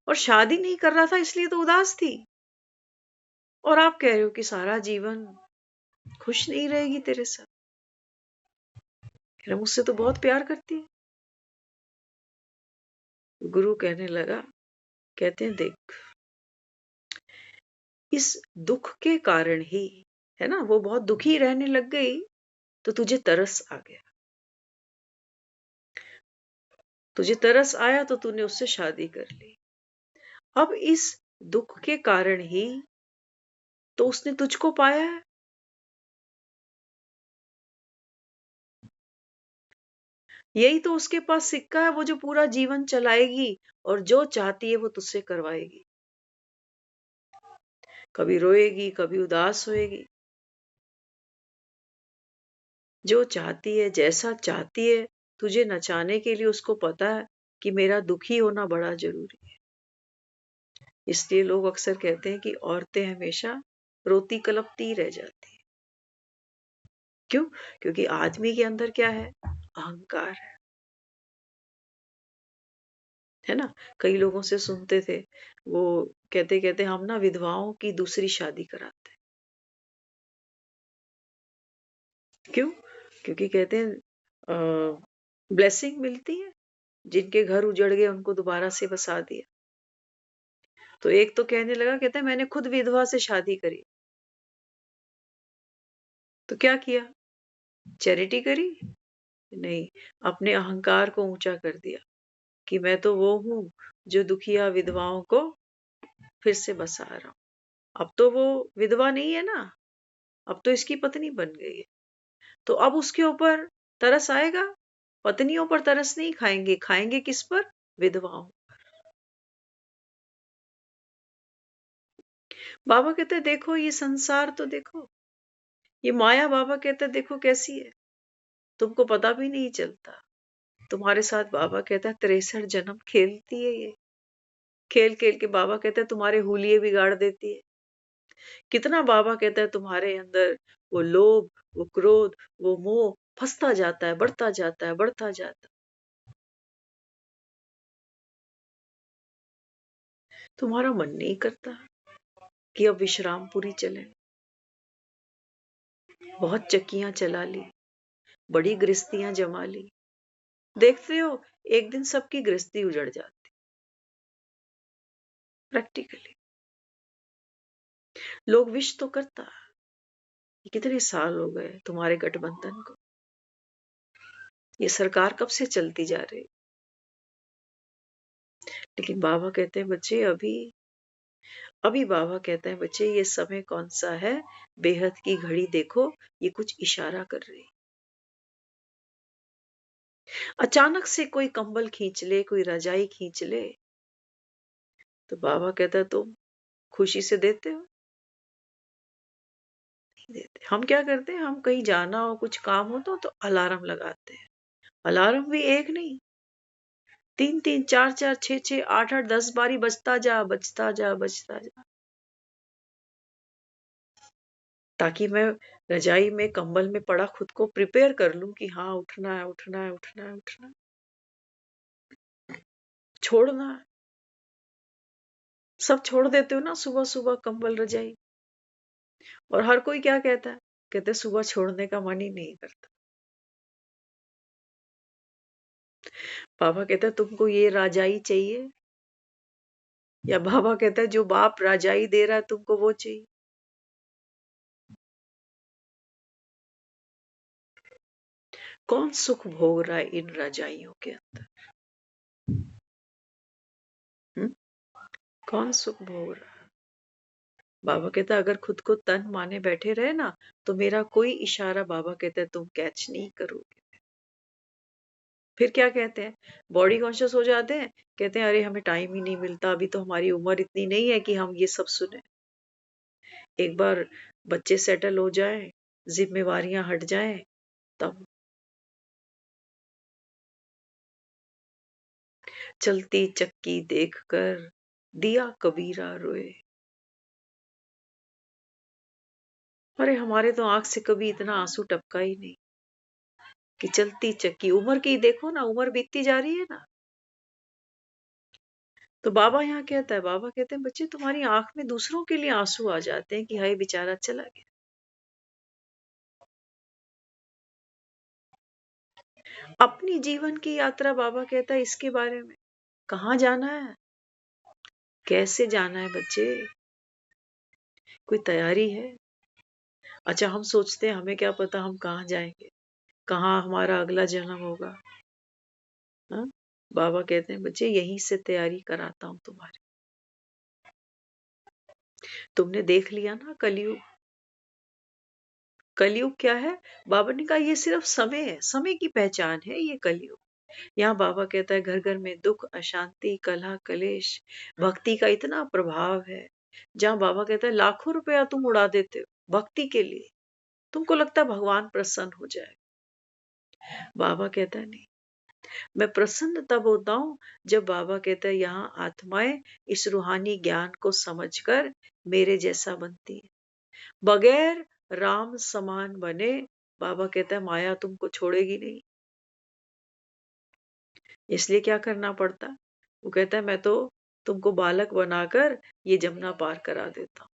और शादी नहीं कर रहा था इसलिए तो उदास थी, और आप कह रहे हो कि सारा जीवन खुश नहीं रहेगी तेरे साथ। कह रहा मुझसे तो बहुत प्यार करती है। गुरु कहने लगा, कहते हैं देख इस दुख के कारण ही, है ना, वो बहुत दुखी रहने लग गई तो तुझे तरस आ गया, तुझे तरस आया तो तूने उससे शादी कर ली। अब इस दुख के कारण ही तो उसने तुझको पाया है। यही तो उसके पास सिक्का है, वो जो पूरा जीवन चलाएगी और जो चाहती है वो तुझसे करवाएगी। कभी रोएगी, कभी उदास होएगी, जो चाहती है जैसा चाहती है तुझे नचाने के लिए उसको पता है कि मेरा दुखी होना बड़ा जरूरी है। इसलिए लोग अक्सर कहते हैं कि औरतें हमेशा रोती कलपती रह जाती है। क्यों? क्योंकि आदमी के अंदर क्या है? अहंकार है ना। कई लोगों से सुनते थे, वो कहते कहते हम ना विधवाओं की दूसरी शादी कराते हैं। क्यों? क्योंकि कहते हैं ब्लेसिंग मिलती है, जिनके घर उजड़ गए उनको दोबारा से बसा दिया। तो एक तो कहने लगा, कहता है मैंने खुद विधवा से शादी करी। तो क्या किया? चैरिटी करी? नहीं, अपने अहंकार को ऊंचा कर दिया कि मैं तो वो हूं जो दुखिया विधवाओं को फिर से बसा रहा हूं। अब तो वो विधवा नहीं है ना, अब तो इसकी पत्नी बन गई है। तो अब उसके ऊपर तरस आएगा? पत्नियों पर तरस नहीं खाएंगे, खाएंगे किस पर? विधवाओं। बाबा कहते हैं देखो ये संसार तो देखो, ये माया बाबा कहते हैं देखो कैसी है, तुमको पता भी नहीं चलता। तुम्हारे साथ बाबा कहता है 63 जन्म खेलती है ये, खेल खेल के बाबा कहते हैं तुम्हारे हुलिये बिगाड़ देती है। कितना बाबा कहता है तुम्हारे अंदर वो लोभ, वो क्रोध, वो मोह फंसता जाता है, बढ़ता जाता है, बढ़ता जाता है। तुम्हारा मन नहीं करता कि अब विश्रामपुरी चले। बहुत चक्कियां चला ली, बड़ी गृहस्थियां जमा ली, देखते हो एक दिन सबकी गृहस्थी उजड़ जाती। प्रैक्टिकली लोग विश तो करता, कितने साल हो गए तुम्हारे गठबंधन को, ये सरकार कब से चलती जा रही। लेकिन बाबा कहते हैं बच्चे अभी अभी बाबा कहते हैं बच्चे ये समय कौन सा है, बेहद की घड़ी देखो, ये कुछ इशारा कर रही। अचानक से कोई कंबल खींच ले, कोई रजाई खींच ले, तो बाबा कहता है तुम खुशी से देते हो? नहीं देते। हम क्या करते हैं, हम कहीं जाना हो, कुछ काम हो तो अलार्म लगाते हैं। अलार्म भी एक नहीं, 3-3, 4-4, 6-6, 8-8, 10 बारी बजता जा, बजता जा, बजता जा, ताकि मैं रजाई में कंबल में पड़ा खुद को प्रिपेयर कर लूं कि हाँ उठना है, उठना है, उठना है, उठना है, छोड़ना है। सब छोड़ देते हो ना सुबह सुबह कंबल रजाई, और हर कोई क्या कहता है, कहते सुबह छोड़ने का मन ही नहीं करता। बाबा कहता है तुमको ये राजाई चाहिए, या बाबा कहता है जो बाप राजाई दे रहा है तुमको वो चाहिए। कौन सुख भोग रहा है इन रजाइयों के अंदर? हुँ? कौन सुख भोग रहा है? बाबा कहता है अगर खुद को तन माने बैठे रहे ना, तो मेरा कोई इशारा बाबा कहता है तुम कैच नहीं करोगे। फिर क्या कहते हैं? बॉडी कॉन्शियस हो जाते हैं, कहते हैं अरे हमें टाइम ही नहीं मिलता, अभी तो हमारी उम्र इतनी नहीं है कि हम ये सब सुने। एक बार बच्चे सेटल हो जाएं, जिम्मेवारियां हट जाएं, तब चलती चक्की देखकर दिया कबीरा रोए। अरे हमारे तो आंख से कभी इतना आंसू टपका ही नहीं कि चलती चक्की, उम्र की देखो ना, उम्र बीतती जा रही है ना। तो बाबा यहाँ कहता है, बाबा कहते हैं बच्चे तुम्हारी आंख में दूसरों के लिए आंसू आ जाते हैं कि हाय बेचारा चला गया। अपनी जीवन की यात्रा बाबा कहता है इसके बारे में, कहाँ जाना है, कैसे जाना है बच्चे, कोई तैयारी है? अच्छा हम सोचते हैं हमें क्या पता हम कहाँ जाएंगे, कहाँ हमारा अगला जन्म होगा। हाँ? बाबा कहते हैं बच्चे यहीं से तैयारी कराता हूँ तुम्हारी। तुमने देख लिया ना कलयुग, कलयुग क्या है? बाबा ने कहा ये सिर्फ समय है, समय की पहचान है ये कलयुग। यहाँ बाबा कहता है घर घर में दुख, अशांति, कलह, कलेश, भक्ति का इतना प्रभाव है। जहाँ बाबा कहता है लाखों रुपया तुम उड़ा देते हो भक्ति के लिए, तुमको लगता है भगवान प्रसन्न हो जाए। बाबा कहता है नहीं, मैं प्रसन्न तब होता हूँ जब बाबा कहता है यहाँ आत्माएं इस रूहानी ज्ञान को समझकर मेरे जैसा बनती है। बगैर राम समान बने, बाबा कहता है माया तुमको छोड़ेगी नहीं। इसलिए क्या करना पड़ता? वो कहता है मैं तो तुमको बालक बनाकर ये जमुना पार करा देता हूँ।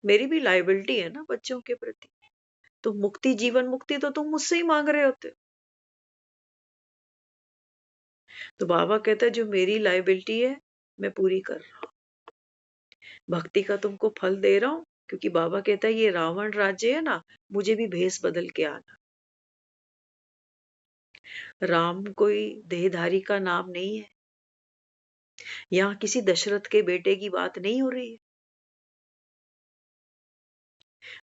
मेरी भी लायबिलिटी है ना बच्चों के प्रति। तो मुक्ति, जीवन मुक्ति तो तुम मुझसे ही मांग रहे होते हो। तो बाबा कहता है जो मेरी लायबिलिटी है मैं पूरी कर रहा हूँ। भक्ति का तुमको फल दे रहा हूँ, क्योंकि बाबा कहता है ये रावण राज्य है ना, मुझे भी भेष बदल के आना। राम कोई देहधारी का नाम नहीं है। यहाँ किसी दशरथ के बेटे की बात नहीं हो रही है।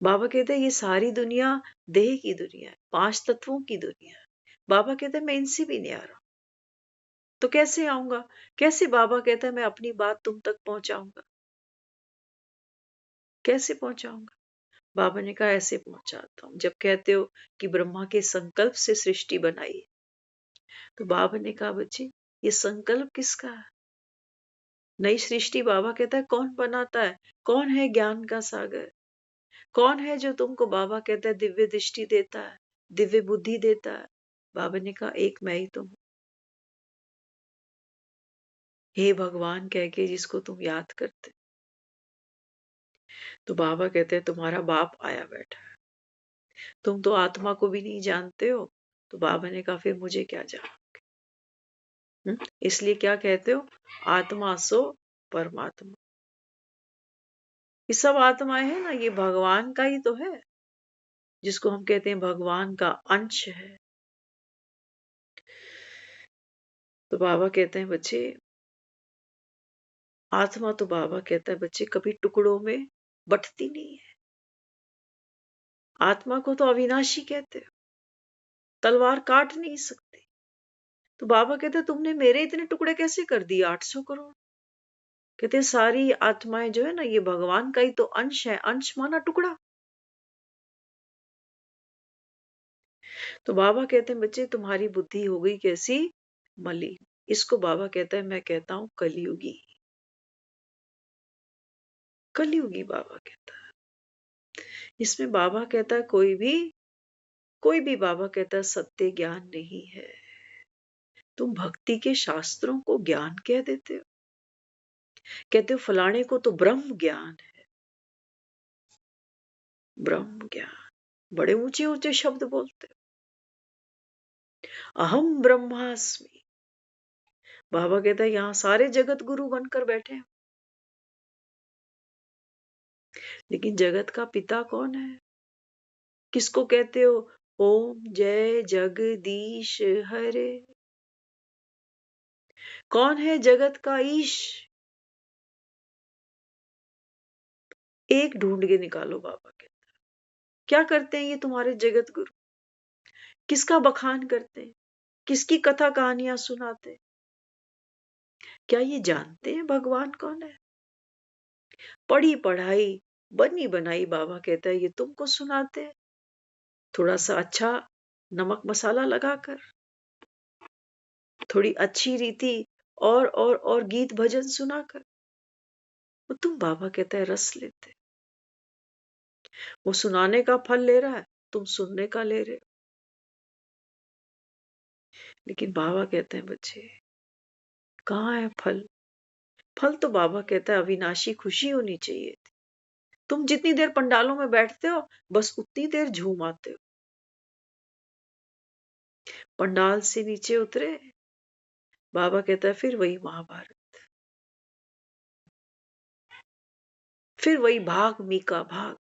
बाबा कहते हैं ये सारी दुनिया देह की दुनिया है, 5 तत्वों की दुनिया है। बाबा कहते हैं मैं इनसे भी नहीं आ रहा। तो कैसे आऊंगा? कैसे? बाबा कहता है मैं अपनी बात तुम तक पहुंचाऊंगा। कैसे पहुंचाऊंगा? बाबा ने कहा ऐसे पहुंचाता हूँ। जब कहते हो कि ब्रह्मा के संकल्प से सृष्टि बनाई है, तो बाबा ने कहा बच्चे ये संकल्प किसका है? नई सृष्टि बाबा कहता है कौन बनाता है? कौन है ज्ञान का सागर? कौन है जो तुमको बाबा कहता है दिव्य दृष्टि देता है, दिव्य बुद्धि देता है? बाबा ने कहा एक मैं ही तो हूं। हे भगवान कह के जिसको तुम याद करते। तो बाबा कहते हैं तुम्हारा बाप आया बैठा है, तुम तो आत्मा को भी नहीं जानते हो। तो बाबा ने कहा फिर मुझे क्या जान। इसलिए क्या कहते हो? आत्मा सो परमात्मा। ये सब आत्माएं है ना, ये भगवान का ही तो है, जिसको हम कहते हैं भगवान का अंश है। तो बाबा कहते हैं बच्चे, आत्मा तो बाबा कहता है बच्चे कभी टुकड़ों में बंटती नहीं है। आत्मा को तो अविनाशी कहते हो, तलवार काट नहीं सकती। तो बाबा कहते हैं तुमने मेरे इतने टुकड़े कैसे कर दिए? 800 करोड़। कहते हैं सारी आत्माएं जो है ना ये भगवान का ही तो अंश है। अंश माना टुकड़ा। तो बाबा कहते हैं बच्चे तुम्हारी बुद्धि हो गई कैसी? मलिन। इसको बाबा कहता है, मैं कहता हूं कलयुगी। कलयुगी बाबा कहता है। इसमें बाबा कहता है कोई भी बाबा कहता है सत्य ज्ञान नहीं है। तुम भक्ति के शास्त्रों को ज्ञान कह देते हो, कहते हो फलाने को तो ब्रह्म ज्ञान है। ब्रह्म ज्ञान, बड़े ऊंचे ऊंचे शब्द बोलते हो। अहम ब्रह्मास्मि। बाबा कहता है यहाँ सारे जगत गुरु बनकर बैठे हैं, लेकिन जगत का पिता कौन है? किसको कहते हो? ओम जय जगदीश हरे। कौन है जगत का ईश? एक ढूंढ के निकालो। बाबा कहते क्या करते हैं ये तुम्हारे जगत गुरु? किसका बखान करते हैं? किसकी कथा कहानियां सुनाते हैं? क्या ये जानते हैं भगवान कौन है? पढ़ी पढ़ाई बनी बनाई बाबा कहता है ये तुमको सुनाते हैं, थोड़ा सा अच्छा नमक मसाला लगाकर, थोड़ी अच्छी रीति और गीत भजन सुनाकर, वो तुम बाबा कहता है रस लेते। वो सुनाने का फल ले रहा है, तुम सुनने का ले रहे हो। लेकिन बाबा कहते हैं बच्चे कहाँ है फल? फल तो बाबा कहता है अविनाशी खुशी होनी चाहिए थी। तुम जितनी देर पंडालों में बैठते हो बस उतनी देर झूम आते हो। पंडाल से नीचे उतरे, बाबा कहता है फिर वही महाभारत, फिर वही भाग मीका भाग,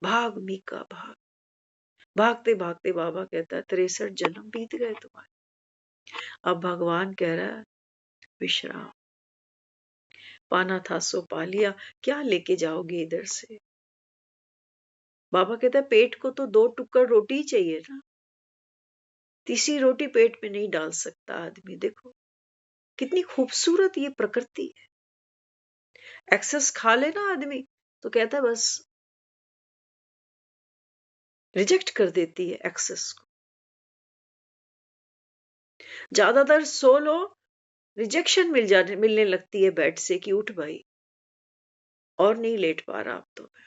भाग मीका भाग। भागते भागते बाबा कहता है 63 जन्म बीत गए तुम्हारे। अब भगवान कह रहा है विश्राम, पाना था सो पा लिया, क्या लेके जाओगे इधर से? बाबा कहता है पेट को तो 2 टुकड़ रोटी ही चाहिए ना, तीसरी रोटी पेट में नहीं डाल सकता आदमी। देखो कितनी खूबसूरत ये प्रकृति है। एक्सेस खा लेना आदमी तो कहता है बस रिजेक्ट कर देती है एक्सेस को। ज्यादातर सो लो, रिजेक्शन मिलने लगती है बेड से कि उठ भाई, और नहीं लेट पा रहा अब तो मैं।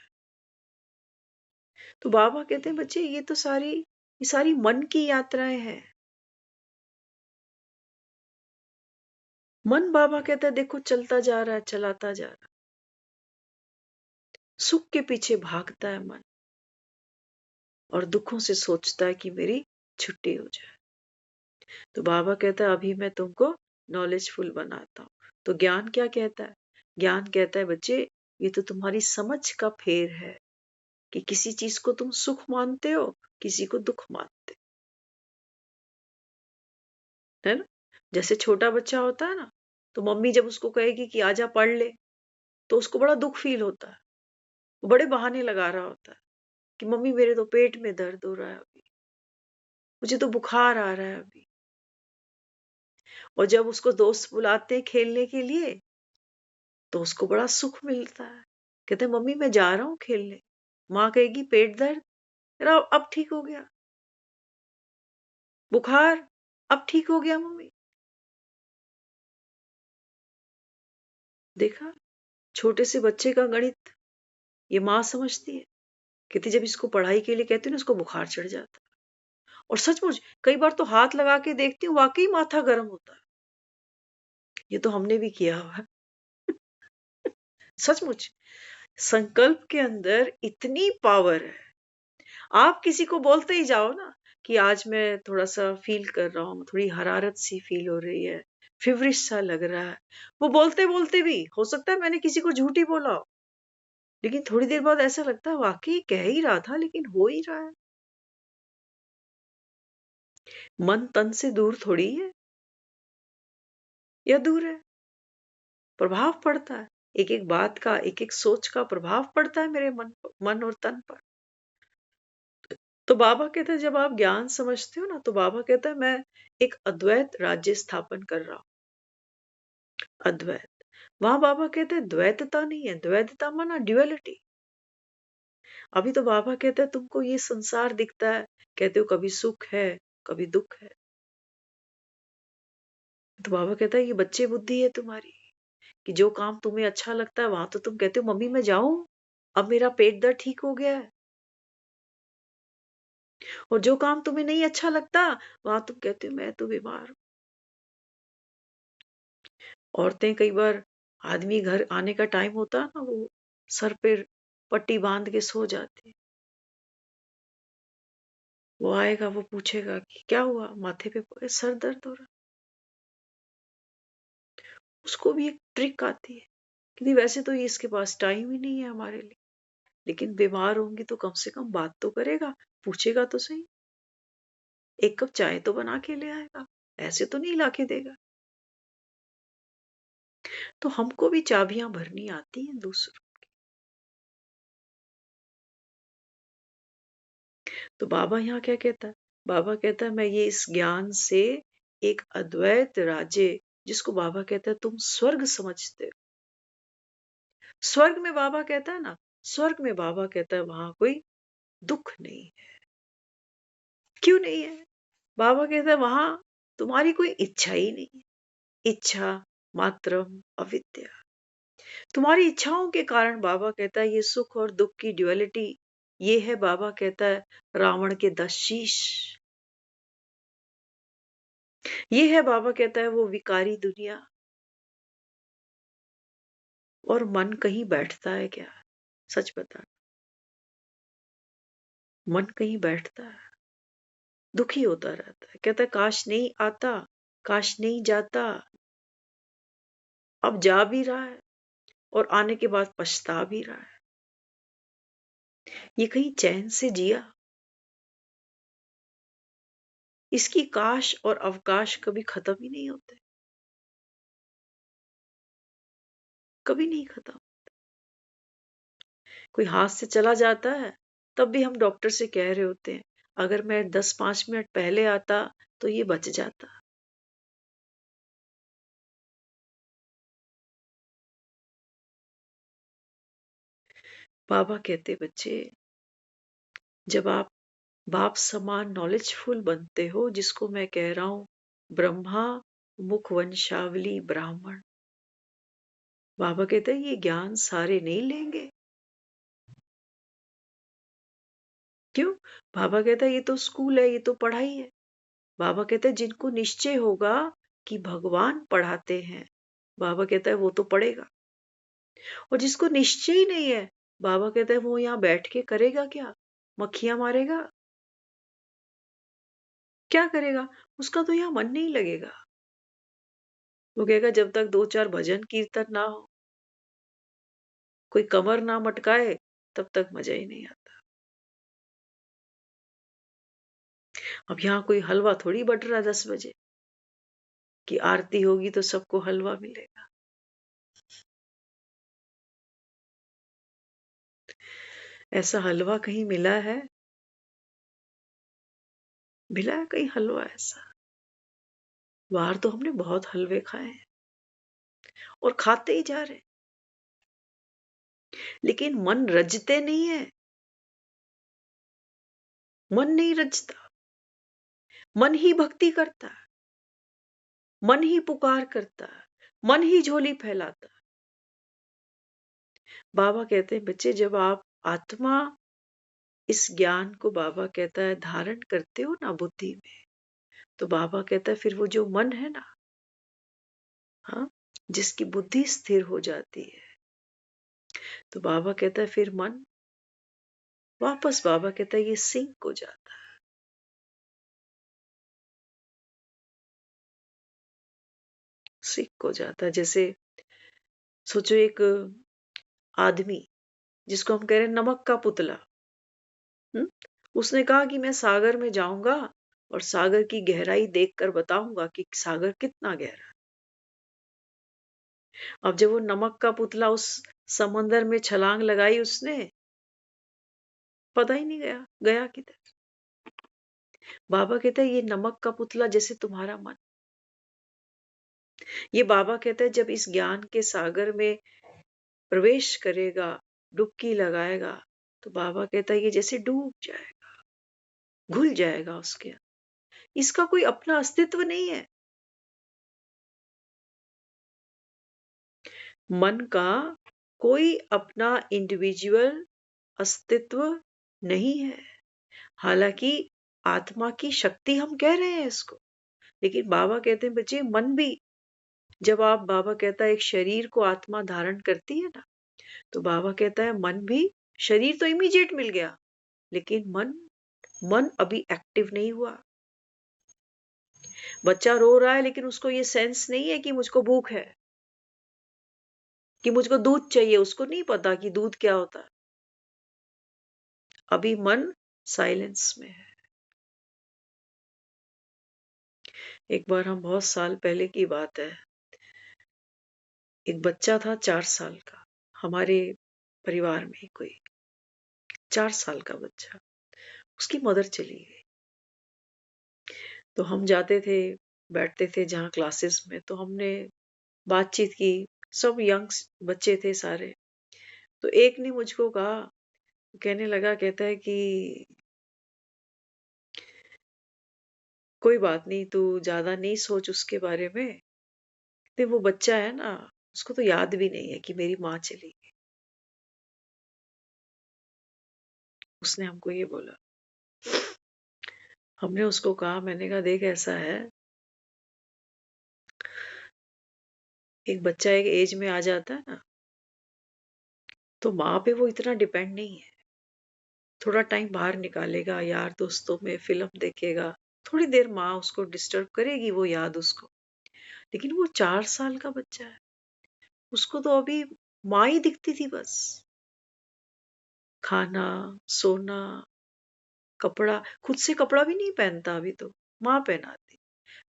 तो बाबा कहते हैं बच्चे ये सारी मन की यात्राएं हैं। मन बाबा कहता है देखो चलता जा रहा है, चलाता जा रहा है, सुख के पीछे भागता है मन और दुखों से सोचता है कि मेरी छुट्टी हो जाए। तो बाबा कहता है अभी मैं तुमको नॉलेजफुल बनाता हूं। तो ज्ञान क्या कहता है? ज्ञान कहता है बच्चे ये तो तुम्हारी समझ का फेर है कि किसी चीज को तुम सुख मानते हो, किसी को दुख मानते हो, है ना? जैसे छोटा बच्चा होता है ना, तो मम्मी जब उसको कहेगी कि आजा पढ़ ले, तो उसको बड़ा दुख फील होता है, वो बड़े बहाने लगा रहा होता है कि मम्मी मेरे तो पेट में दर्द हो रहा है अभी, मुझे तो बुखार आ रहा है अभी। और जब उसको दोस्त बुलाते हैं खेलने के लिए तो उसको बड़ा सुख मिलता है, कहते हैं मम्मी मैं जा रहा हूँ खेलने। माँ कहेगी पेट दर्द, तेरा अब ठीक हो गया, बुखार अब ठीक हो गया मम्मी। देखा छोटे से बच्चे का गणित ये माँ समझती है। कहती जब इसको पढ़ाई के लिए कहती हूँ ना इसको बुखार चढ़ जाता है। और सचमुच कई बार तो हाथ लगा के देखती हूँ वाकई माथा गर्म होता है। ये तो हमने भी किया हुआ है। सचमुच संकल्प के अंदर इतनी पावर है। आप किसी को बोलते ही जाओ ना कि आज मैं थोड़ा सा फील कर रहा हूँ, थोड़ी हरारत सी फील हो रही है, फिवरिश सा लग रहा है। वो बोलते बोलते भी हो सकता है मैंने किसी को झूठी बोला हो, लेकिन थोड़ी देर बाद ऐसा लगता है वाकई कह ही रहा था लेकिन हो ही रहा है। मन तन से दूर थोड़ी है, या दूर है? प्रभाव पड़ता है, एक एक बात का, एक एक सोच का प्रभाव पड़ता है मेरे मन और तन पर। तो बाबा कहता है जब आप ज्ञान समझते हो ना, तो बाबा कहता है मैं एक अद्वैत राज्य स्थापन कर रहा हूं। अद्वैत, वहां बाबा कहते हैं द्वैतता नहीं है, द्वैतता माना ड्युअलिटी। अभी तो बाबा कहते हैं तुमको ये संसार दिखता है, कहते हो कभी सुख है कभी दुख है। तो बाबा कहता है ये बच्चे बुद्धि है तुम्हारी कि जो काम तुम्हें अच्छा लगता है वहां तो तुम कहते हो मम्मी मैं जाऊं, अब मेरा पेट दर्द ठीक हो गया है। और जो काम तुम्हें नहीं अच्छा लगता वहां तुम कहते हो मैं तो बीमार हूं। औरतें कई बार, आदमी घर आने का टाइम होता है ना, वो सर पे पट्टी बांध के सो जाती। वो आएगा, वो पूछेगा कि क्या हुआ, माथे पे सर दर्द हो रहा। उसको भी एक ट्रिक आती है कि वैसे तो ये इसके पास टाइम ही नहीं है हमारे लिए, लेकिन बीमार होंगी तो कम से कम बात तो करेगा, पूछेगा तो सही, एक कप चाय तो बना के ले आएगा, ऐसे तो नहीं ला के देगा। तो हमको भी चाबियां भरनी आती हैं दूसरों। तो बाबा यहाँ क्या कहता है? बाबा कहता है मैं ये इस ज्ञान से एक अद्वैत राज्य, जिसको बाबा कहता है तुम स्वर्ग समझते हो। स्वर्ग में बाबा कहता है ना, स्वर्ग में बाबा कहता है वहां कोई दुख नहीं है। क्यों नहीं है? बाबा कहता है वहां तुम्हारी कोई इच्छा ही नहीं है। इच्छा मात्रम अविद्या। तुम्हारी इच्छाओं के कारण बाबा कहता है ये सुख और दुख की ड्युअलिटी, ये है बाबा कहता है रावण के 10 शीश। ये है बाबा कहता है वो विकारी दुनिया। और मन कहीं बैठता है क्या? सच बता, मन कहीं बैठता है? दुखी होता रहता है, कहता है काश नहीं आता, काश नहीं जाता। अब जा भी रहा है और आने के बाद पछता भी रहा है। ये कहीं चैन से जिया? इसकी काश और अवकाश कभी खत्म ही नहीं होते, कभी नहीं खत्म। कोई हाथ से चला जाता है तब भी हम डॉक्टर से कह रहे होते हैं अगर मैं 10-5 मिनट पहले आता तो ये बच जाता। बाबा कहते बच्चे, जब आप बाप समान नॉलेजफुल बनते हो, जिसको मैं कह रहा हूं ब्रह्मा मुख वंशावली ब्राह्मण, बाबा कहते हैं ये ज्ञान सारे नहीं लेंगे। क्यों? बाबा कहता है ये तो स्कूल है, ये तो पढ़ाई है। बाबा कहते हैं जिनको निश्चय होगा कि भगवान पढ़ाते हैं, बाबा कहता है वो तो पढ़ेगा। और जिसको निश्चय ही नहीं है, बाबा कहता है वो यहाँ बैठ के करेगा क्या? मक्खियां मारेगा? क्या करेगा? उसका तो यहाँ मन नहीं लगेगा। वो कहेगा जब तक 2-4 भजन कीर्तन ना हो, कोई कमर ना मटकाए, तब तक मजा ही नहीं आता। अब यहाँ कोई हलवा थोड़ी बट रहा 10 बजे कि आरती होगी तो सबको हलवा मिलेगा। ऐसा हलवा कहीं मिला है? मिला है कहीं हलवा ऐसा? बाहर तो हमने बहुत हलवे खाए हैं और खाते ही जा रहे हैं, लेकिन मन रजते नहीं है। मन नहीं रजता, मन ही भक्ति करता है, मन ही पुकार करता है, मन ही झोली फैलाता है। बाबा कहते हैं बच्चे, जब आप आत्मा इस ज्ञान को बाबा कहता है धारण करते हो ना बुद्धि में, तो बाबा कहता है फिर वो जो मन है ना, हाँ, जिसकी बुद्धि स्थिर हो जाती है, तो बाबा कहता है फिर मन वापस, बाबा कहता है ये सिंक हो जाता है। सिंक हो जाता है। जैसे सोचो एक आदमी जिसको हम कह रहे हैं नमक का पुतला, उसने कहा कि मैं सागर में जाऊंगा और सागर की गहराई देखकर बताऊंगा कि सागर कितना गहरा है। अब जब वो नमक का पुतला उस समंदर में छलांग लगाई, उसने पता ही नहीं गया गया किधर। बाबा कहते हैं ये नमक का पुतला जैसे तुम्हारा मन। ये बाबा कहते हैं जब इस ज्ञान के सागर में प्रवेश करेगा, डुबकी लगाएगा, तो बाबा कहता है ये जैसे डूब जाएगा, घुल जाएगा उसके अंदर। इसका कोई अपना अस्तित्व नहीं है। मन का कोई अपना इंडिविजुअल अस्तित्व नहीं है। हालांकि आत्मा की शक्ति हम कह रहे हैं इसको, लेकिन बाबा कहते हैं बच्चे मन भी, जब आप, बाबा कहता है एक शरीर को आत्मा धारण करती है ना, तो बाबा कहता है मन भी शरीर तो इमीडिएट मिल गया, लेकिन मन अभी एक्टिव नहीं हुआ। बच्चा रो रहा है लेकिन उसको ये सेंस नहीं है कि मुझको भूख है, कि मुझको दूध चाहिए। उसको नहीं पता कि दूध क्या होता है। अभी मन साइलेंस में है। एक बार हम बहुत साल पहले की बात है, एक बच्चा था 4 साल का, हमारे परिवार में ही कोई 4 साल का बच्चा, उसकी मदर चली गई। तो हम जाते थे, बैठते थे जहाँ क्लासेस में, तो हमने बातचीत की। सब यंग्स बच्चे थे सारे। तो एक ने मुझको कहा, कहने लगा, कहता है कि कोई बात नहीं, तू ज्यादा नहीं सोच उसके बारे में। तो वो बच्चा है ना, उसको तो याद भी नहीं है कि मेरी माँ चली गई। उसने हमको ये बोला। हमने उसको कहा, मैंने कहा देख ऐसा है, एक बच्चा एक एज में आ जाता है ना, तो माँ पे वो इतना डिपेंड नहीं है। थोड़ा टाइम बाहर निकालेगा, यार दोस्तों में फिल्म देखेगा, थोड़ी देर माँ उसको डिस्टर्ब करेगी, वो याद उसको। लेकिन वो 4 साल का बच्चा है, उसको तो अभी माँ ही दिखती थी बस। खाना, सोना, कपड़ा, खुद से कपड़ा भी नहीं पहनता अभी तो, माँ पहनाती।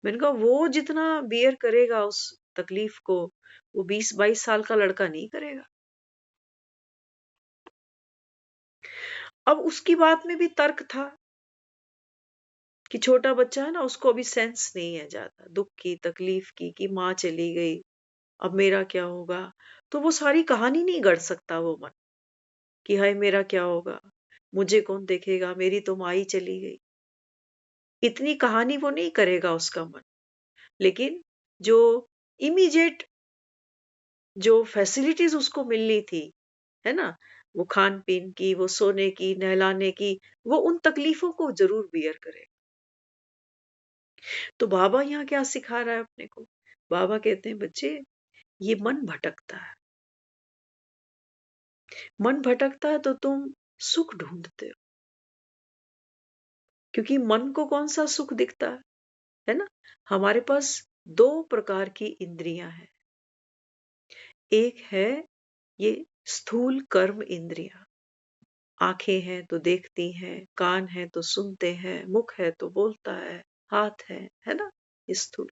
मैंने कहा वो जितना बियर करेगा उस तकलीफ को, वो 20-22 साल का लड़का नहीं करेगा। अब उसकी बात में भी तर्क था कि छोटा बच्चा है ना, उसको अभी सेंस नहीं है ज्यादा दुख की, तकलीफ की, कि माँ चली गई, अब मेरा क्या होगा। तो वो सारी कहानी नहीं गढ़ सकता वो मन, कि हाय मेरा क्या होगा, मुझे कौन देखेगा, मेरी तो माँ ही चली गई। इतनी कहानी वो नहीं करेगा उसका मन। लेकिन जो इमीडिएट जो फैसिलिटीज उसको मिलनी थी, है ना, वो खान पीन की, वो सोने की, नहलाने की, वो उन तकलीफों को जरूर बियर करे। तो बाबा यहाँ क्या सिखा रहा है अपने को? बाबा कहते हैं, बच्चे ये मन भटकता है। मन भटकता है तो तुम सुख ढूंढते हो, क्योंकि मन को कौन सा सुख दिखता है ना। हमारे पास 2 प्रकार की इंद्रियां हैं। एक है ये स्थूल कर्म इंद्रियां, आंखें हैं तो देखती हैं, कान है तो सुनते हैं, मुख है तो बोलता है, हाथ है ना, ये स्थूल।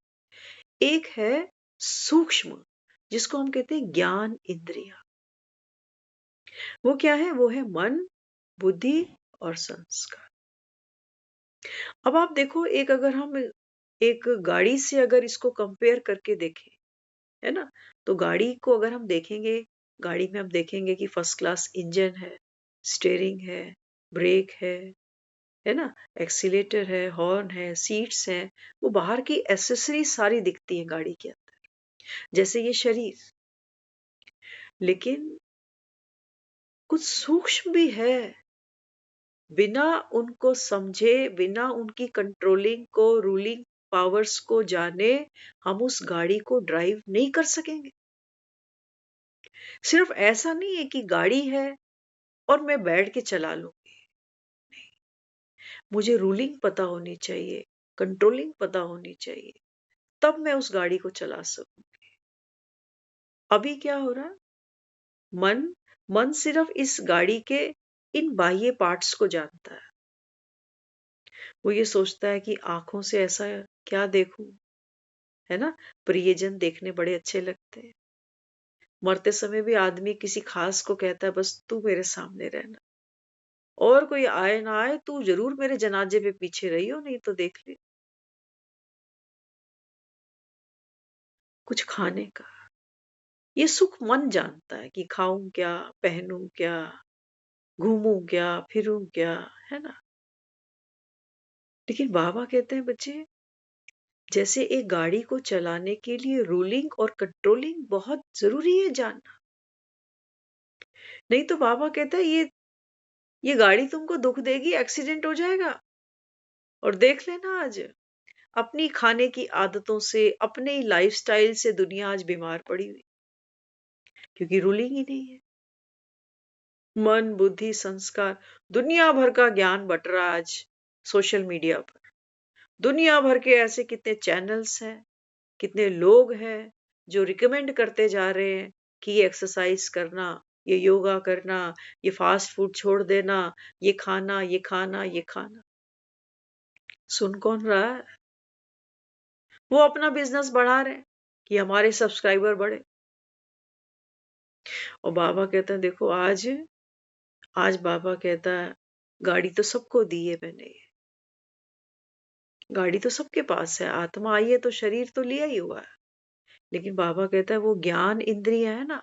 एक है सूक्ष्म, जिसको हम कहते हैं ज्ञान इंद्रिया। वो क्या है? वो है मन, बुद्धि और संस्कार। अब आप देखो, एक अगर हम एक गाड़ी से अगर इसको कंपेयर करके देखें, है ना, तो गाड़ी को अगर हम देखेंगे, गाड़ी में हम देखेंगे कि फर्स्ट क्लास इंजन है, स्टेयरिंग है, ब्रेक है ना, एक्सीलेटर है, हॉर्न है, सीट्स हैं। वो बाहर की एसेसरी सारी दिखती है गाड़ी के अंदर, जैसे ये शरीर। लेकिन कुछ सूक्ष्म भी है, बिना उनको समझे, बिना उनकी कंट्रोलिंग को, रूलिंग पावर्स को जाने, हम उस गाड़ी को ड्राइव नहीं कर सकेंगे। सिर्फ ऐसा नहीं है कि गाड़ी है और मैं बैठ के चला लूंगी। मुझे रूलिंग पता होनी चाहिए, कंट्रोलिंग पता होनी चाहिए, तब मैं उस गाड़ी को चला सकूंगी। अभी क्या हो रहा है? मन मन सिर्फ इस गाड़ी के इन बाह्य पार्ट्स को जानता है। वो ये सोचता है कि आंखों से ऐसा क्या देखूं, है ना, प्रियजन देखने बड़े अच्छे लगते हैं। मरते समय भी आदमी किसी खास को कहता है, बस तू मेरे सामने रहना, और कोई आए ना आए, तू जरूर मेरे जनाजे पे पीछे रही हो, नहीं तो देख ले। कुछ खाने का ये सुख मन जानता है, कि खाऊं क्या, पहनूं क्या, घूमूं क्या, फिरूं क्या, है ना। लेकिन बाबा कहते हैं, बच्चे जैसे एक गाड़ी को चलाने के लिए रूलिंग और कंट्रोलिंग बहुत जरूरी है जानना। नहीं तो बाबा कहता है, ये गाड़ी तुमको दुख देगी, एक्सीडेंट हो जाएगा। और देख लेना आज अपनी खाने की आदतों से, अपने लाइफस्टाइल से दुनिया आज बीमार पड़ी हुई, क्योंकि रूलिंग ही नहीं है। मन, बुद्धि, संस्कार, दुनिया भर का ज्ञान बट रहा है आज सोशल मीडिया पर। दुनिया भर के ऐसे कितने चैनल्स हैं, कितने लोग हैं जो रिकमेंड करते जा रहे हैं कि ये एक्सरसाइज करना, ये योगा करना, ये फास्ट फूड छोड़ देना, ये खाना, ये खाना, ये खाना। सुन कौन रहा है? वो अपना बिजनेस बढ़ा रहे हैं कि हमारे सब्सक्राइबर बढ़े। और बाबा कहते हैं देखो आज आज बाबा कहता है गाड़ी तो सबको दी है मैंने, गाड़ी तो सबके पास है, आत्मा आई है तो शरीर तो लिया ही हुआ है। लेकिन बाबा कहता है वो ज्ञान इंद्रियां है ना,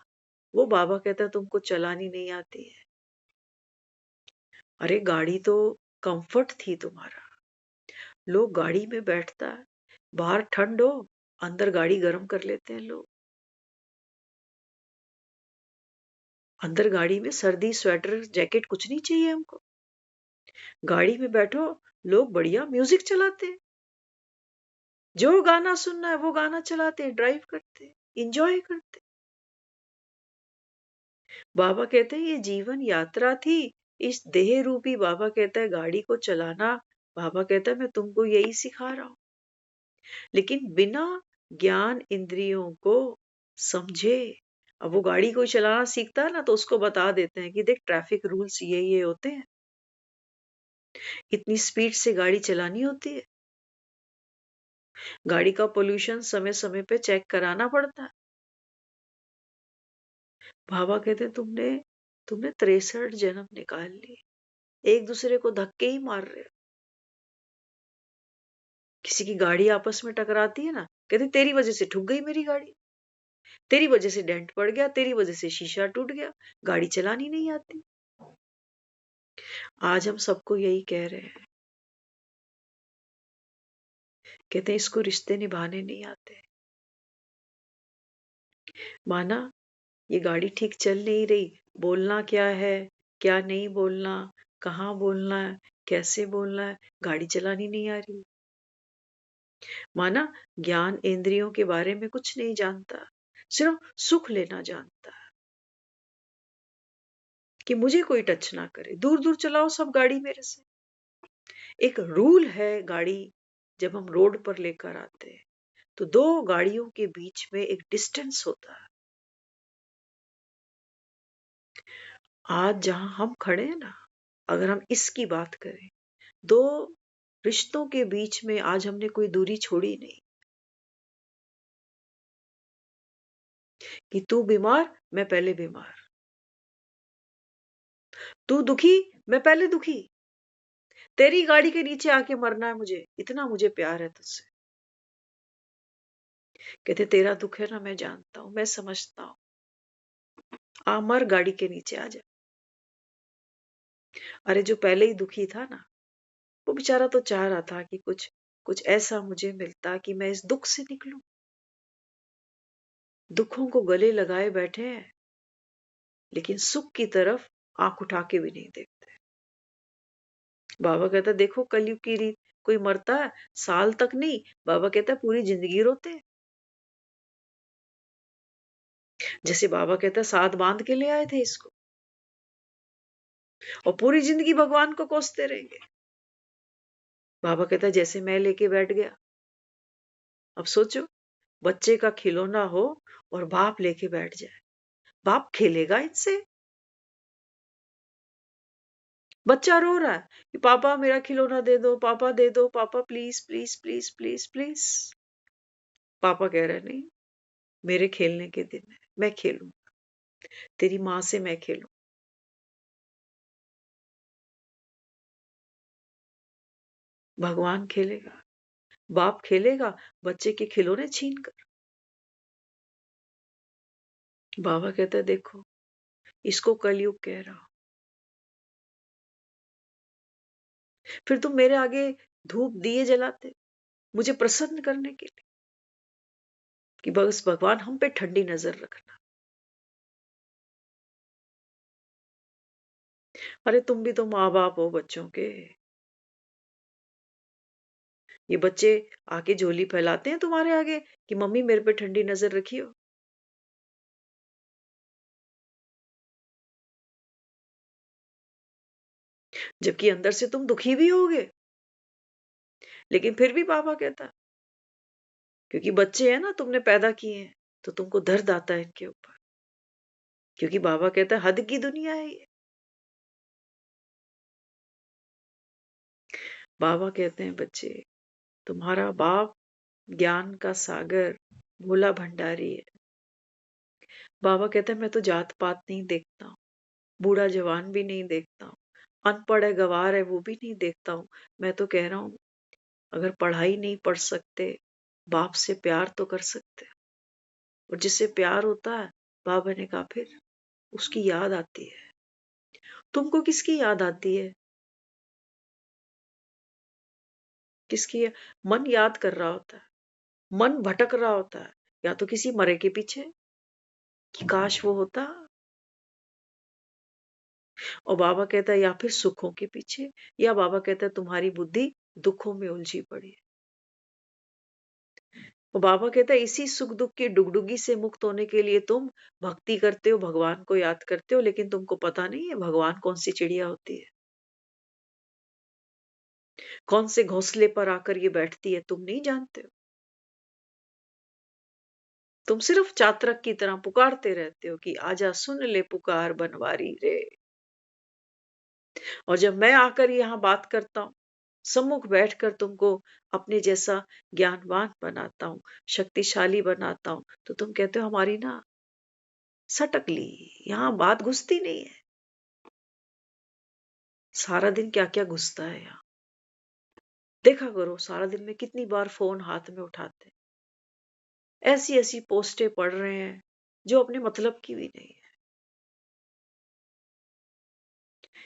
वो बाबा कहता है तुमको चलानी नहीं आती है। अरे गाड़ी तो कंफर्ट थी तुम्हारा। लोग गाड़ी में बैठता है, बाहर ठंड हो, अंदर गाड़ी गर्म कर लेते हैं लोग। अंदर गाड़ी में सर्दी स्वेटर जैकेट कुछ नहीं चाहिए हमको। गाड़ी में बैठो, लोग बढ़िया म्यूजिक चलाते हैं, जो गाना सुनना है वो गाना चलाते हैं, ड्राइव करते हैं, इंजॉय करते हैं। बाबा कहते हैं ये जीवन यात्रा थी, इस देह रूपी बाबा कहता है गाड़ी को चलाना। बाबा कहता है मैं तुमको यही सिखा रहा हूं, लेकिन बिना ज्ञान इंद्रियों को समझे। अब वो गाड़ी कोई चलाना सीखता है ना तो उसको बता देते हैं कि देख ट्रैफिक रूल्स ये होते हैं, इतनी स्पीड से गाड़ी चलानी होती है, गाड़ी का पोल्यूशन समय समय पे चेक कराना पड़ता है। बाबा कहते तुमने तुमने 63 जन्म निकाल लिए, एक दूसरे को धक्के ही मार रहे हो। किसी की गाड़ी आपस में टकराती है ना, कहते तेरी वजह से ठुक गई मेरी गाड़ी, तेरी वजह से डेंट पड़ गया, तेरी वजह से शीशा टूट गया, गाड़ी चलानी नहीं आती। आज हम सबको यही कह रहे हैं, कहते हैं इसको रिश्ते निभाने नहीं आते। माना ये गाड़ी ठीक चल नहीं रही, बोलना क्या है, क्या नहीं बोलना, कहाँ बोलना है, कैसे बोलना है, गाड़ी चलानी नहीं आ रही। माना ज्ञान इंद्रियों के बारे में कुछ नहीं जानता, सिर्फ सुख लेना जानता है कि मुझे कोई टच ना करे, दूर दूर चलाओ सब गाड़ी मेरे से। एक रूल है गाड़ी जब हम रोड पर लेकर आते हैं तो दो गाड़ियों के बीच में एक डिस्टेंस होता है। आज जहां हम खड़े हैं ना, अगर हम इसकी बात करें, दो रिश्तों के बीच में आज हमने कोई दूरी छोड़ी नहीं कि तू बीमार मैं पहले बीमार, तू दुखी मैं पहले दुखी, तेरी गाड़ी के नीचे आके मरना है मुझे, इतना मुझे प्यार है तुझसे। कहते तेरा दुख है ना मैं जानता हूं, मैं समझता हूं, आ मर गाड़ी के नीचे आ जा। अरे जो पहले ही दुखी था ना, वो बेचारा तो चाह रहा था कि कुछ कुछ ऐसा मुझे मिलता कि मैं इस दुख से निकलूं। दुखों को गले लगाए बैठे हैं, लेकिन सुख की तरफ आंख उठा के भी नहीं देखते। बाबा कहता देखो कलयुग की रीत, कोई मरता है साल तक नहीं, बाबा कहता पूरी जिंदगी रोते हैं। जैसे बाबा कहता साथ बांध के ले आए थे इसको, और पूरी जिंदगी भगवान को कोसते रहेंगे। बाबा कहता जैसे मैं लेके बैठ गया। अब सोचो बच्चे का खिलौना हो और बाप लेके बैठ जाए, बाप खेलेगा इनसे? बच्चा रो रहा है कि पापा मेरा खिलौना दे दो, पापा दे दो, पापा please please please please please. पापा कह रहे नहीं, मेरे खेलने के दिन है, मैं खेलूं, तेरी माँ से मैं खेलूं। भगवान खेलेगा, बाप खेलेगा बच्चे के खिलौने छीन कर। बाबा कहता है देखो इसको कलयुग कह रहा हूं। फिर तुम मेरे आगे धूप दिए जलाते मुझे प्रसन्न करने के लिए कि बस भगवान हम पे ठंडी नजर रखना। अरे तुम भी तो माँ बाप हो बच्चों के, ये बच्चे आके झोली फैलाते हैं तुम्हारे आगे कि मम्मी मेरे पे ठंडी नजर रखियो। जबकि अंदर से तुम दुखी भी होगे। लेकिन फिर भी बाबा कहता, क्योंकि बच्चे हैं ना, तुमने पैदा किए हैं, तो तुमको दर्द आता है इनके ऊपर। क्योंकि बाबा कहता है हद की दुनिया है ये। बाबा कहते हैं बच्चे, तुम्हारा बाप ज्ञान का सागर भोला भंडारी है। बाबा कहते हैं मैं तो जात पात नहीं देखता हूँ, बूढ़ा जवान भी नहीं देखता हूँ, अनपढ़ है गवार है वो भी नहीं देखता हूँ। मैं तो कह रहा हूँ अगर पढ़ाई नहीं पढ़ सकते, बाप से प्यार तो कर सकते हो। और जिससे प्यार होता है, बाबा ने कहा फिर उसकी याद आती है। तुमको किसकी याद आती है? किसकी? मन याद कर रहा होता है, मन भटक रहा होता है, या तो किसी मरे के पीछे कि काश वो होता। और बाबा कहता है या फिर सुखों के पीछे, या बाबा कहता है तुम्हारी बुद्धि दुखों में उलझी पड़ी है। और बाबा कहता है इसी सुख दुख की डुगडुगी से मुक्त होने के लिए तुम भक्ति करते हो, भगवान को याद करते हो, लेकिन तुमको पता नहीं है भगवान कौन सी चिड़िया होती है, कौन से घोंसले पर आकर ये बैठती है, तुम नहीं जानते हो। तुम सिर्फ चातरक की तरह पुकारते रहते हो कि आजा सुन ले पुकार बनवारी रे। और जब मैं आकर यहाँ बात करता हूँ, सम्मुख बैठकर तुमको अपने जैसा ज्ञानवान बनाता हूँ, शक्तिशाली बनाता हूँ, तो तुम कहते हो हमारी ना सटकली, यहाँ बात घुसती नहीं है। सारा दिन क्या क्या घुसता है यहाँ, देखा करो सारा दिन में कितनी बार फोन हाथ में उठाते हैं, ऐसी ऐसी पोस्टें पढ़ रहे हैं जो अपने मतलब की भी नहीं है।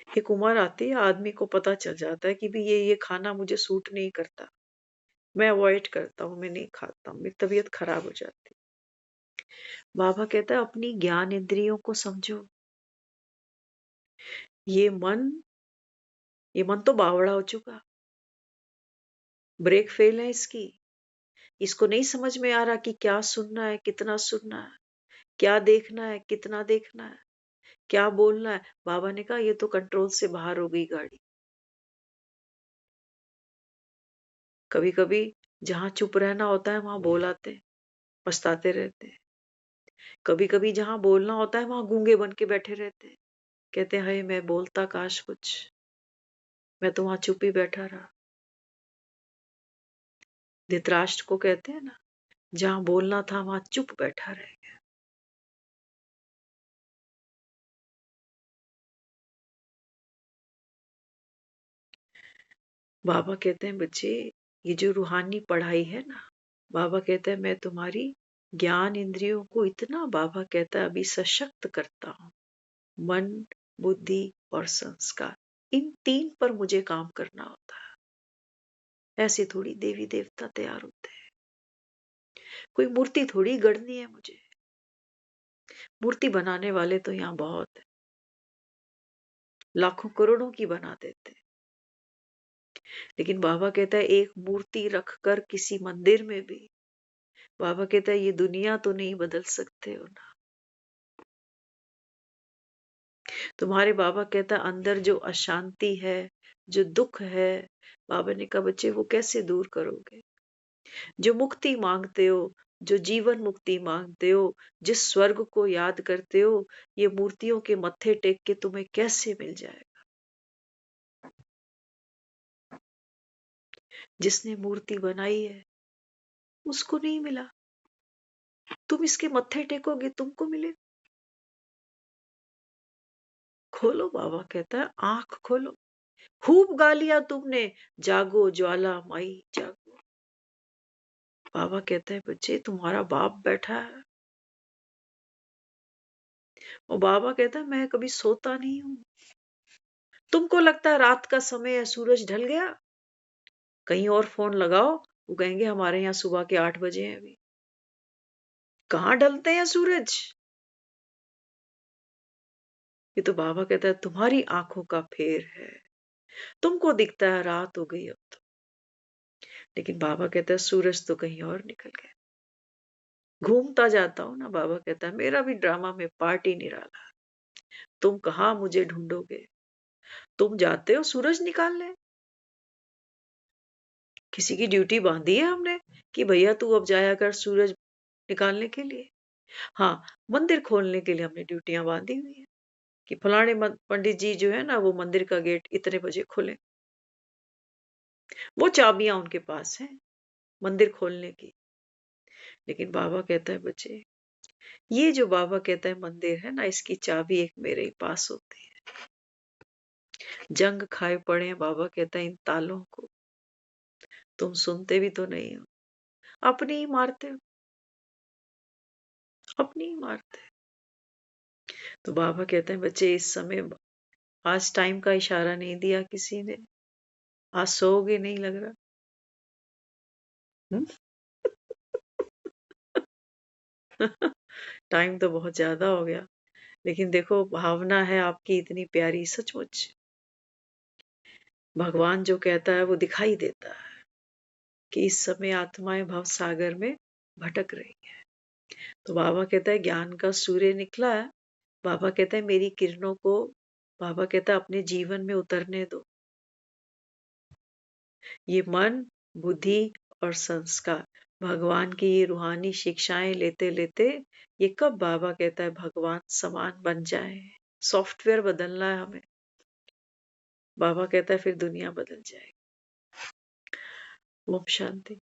एक उम्र आती है, आदमी को पता चल जाता है कि भी ये खाना मुझे सूट नहीं करता, मैं अवॉइड करता हूँ, मैं नहीं खाता हूँ, मेरी तबीयत खराब हो जाती है। बाबा कहता है अपनी ज्ञान इंद्रियों को समझो। ये मन ये मन तो बावड़ा हो चुका, ब्रेक फेल है इसकी। इसको नहीं समझ में आ रहा कि क्या सुनना है, कितना सुनना है, क्या देखना है, कितना देखना है, क्या बोलना है। बाबा ने कहा ये तो कंट्रोल से बाहर हो गई गाड़ी। कभी कभी जहां चुप रहना होता है वहां बोल आते हैं, पछताते रहते हैं। कभी कभी जहां बोलना होता है वहां गूंगे बन के बैठे रहते हैं, कहते हैं हाय मैं बोलता काश कुछ, मैं तो वहां चुप ही बैठा रहा। धृतराष्ट्र को कहते हैं ना, जहां बोलना था वहां चुप बैठा रह गया। बाबा कहते हैं बच्चे, ये जो रूहानी पढ़ाई है ना, बाबा कहता है मैं तुम्हारी ज्ञान इंद्रियों को इतना, बाबा कहता है अभी सशक्त करता हूं। मन, बुद्धि और संस्कार, इन तीन पर मुझे काम करना होता है। ऐसे थोड़ी देवी देवता तैयार होते हैं, कोई मूर्ति थोड़ी गढ़नी है मुझे। मूर्ति बनाने वाले तो यहाँ बहुत है, लाखों करोड़ों की बना देते हैं। लेकिन बाबा कहता है एक मूर्ति रखकर किसी मंदिर में भी, बाबा कहता है ये दुनिया तो नहीं बदल सकते हो ना। तुम्हारे बाबा कहता है अंदर जो अशांति है, जो दुख है, बाबा ने कहा बच्चे वो कैसे दूर करोगे? जो मुक्ति मांगते हो, जो जीवन मुक्ति मांगते हो, जिस स्वर्ग को याद करते हो, ये मूर्तियों के मत्थे टेक के तुम्हें कैसे मिल जाएगा? जिसने मूर्ति बनाई है उसको नहीं मिला, तुम इसके मत्थे टेकोगे तुमको मिलेगा। खोलो, बाबा कहता है आंख खोलो। खूब गा लिया तुमने, जागो ज्वाला माई जागो। बाबा कहते हैं बच्चे तुम्हारा बाप बैठा है। और बाबा कहता है मैं कभी सोता नहीं हूं। तुमको लगता है रात का समय है, सूरज ढल गया, कहीं और फोन लगाओ, वो कहेंगे हमारे यहाँ सुबह के 8 बजे हैं अभी। कहाँ ढलते हैं सूरज? ये तो बाबा कहता है तुम्हारी आंखों का फेर है, तुमको दिखता है रात हो गई अब तो। लेकिन बाबा कहता है सूरज तो कहीं और निकल गया। घूमता जाता हूं ना, बाबा कहता है मेरा भी ड्रामा में पार्ट ही निराला। तुम कहाँ मुझे ढूंढोगे, तुम जाते हो सूरज निकालने, किसी की ड्यूटी बांधी है हमने कि भैया तू अब जाया कर सूरज निकालने के लिए। हाँ, मंदिर खोलने के लिए हमने ड्यूटियां बांधी हुई है कि फलाने पंडित जी जो है ना वो मंदिर का गेट इतने बजे खोले, वो चाबियां उनके पास हैं मंदिर खोलने की। लेकिन बाबा कहता है बच्चे, ये जो बाबा कहता है मंदिर है ना, इसकी चाबी एक मेरे ही पास होती है। जंग खाए पड़े हैं बाबा कहता है इन तालों को, तुम सुनते भी तो नहीं हो, अपनी ही मारते हो, अपनी ही मारते हो। तो बाबा कहते हैं बच्चे इस समय, आज टाइम का इशारा नहीं दिया किसी ने, आज सोओगे नहीं लग रहा। टाइम तो बहुत ज्यादा हो गया, लेकिन देखो भावना है आपकी इतनी प्यारी, सचमुच भगवान जो कहता है वो दिखाई देता है कि इस समय आत्माएं भव सागर में भटक रही है। तो बाबा कहता है ज्ञान का सूर्य निकला है, बाबा कहता है मेरी किरणों को, बाबा कहता है अपने जीवन में उतरने दो। ये मन, बुद्धि और संस्कार, भगवान की ये रूहानी शिक्षाएं लेते लेते ये कब बाबा कहता है भगवान समान बन जाए। सॉफ्टवेयर बदलना है हमें, बाबा कहता है फिर दुनिया बदल जाएगी। ओम शांति।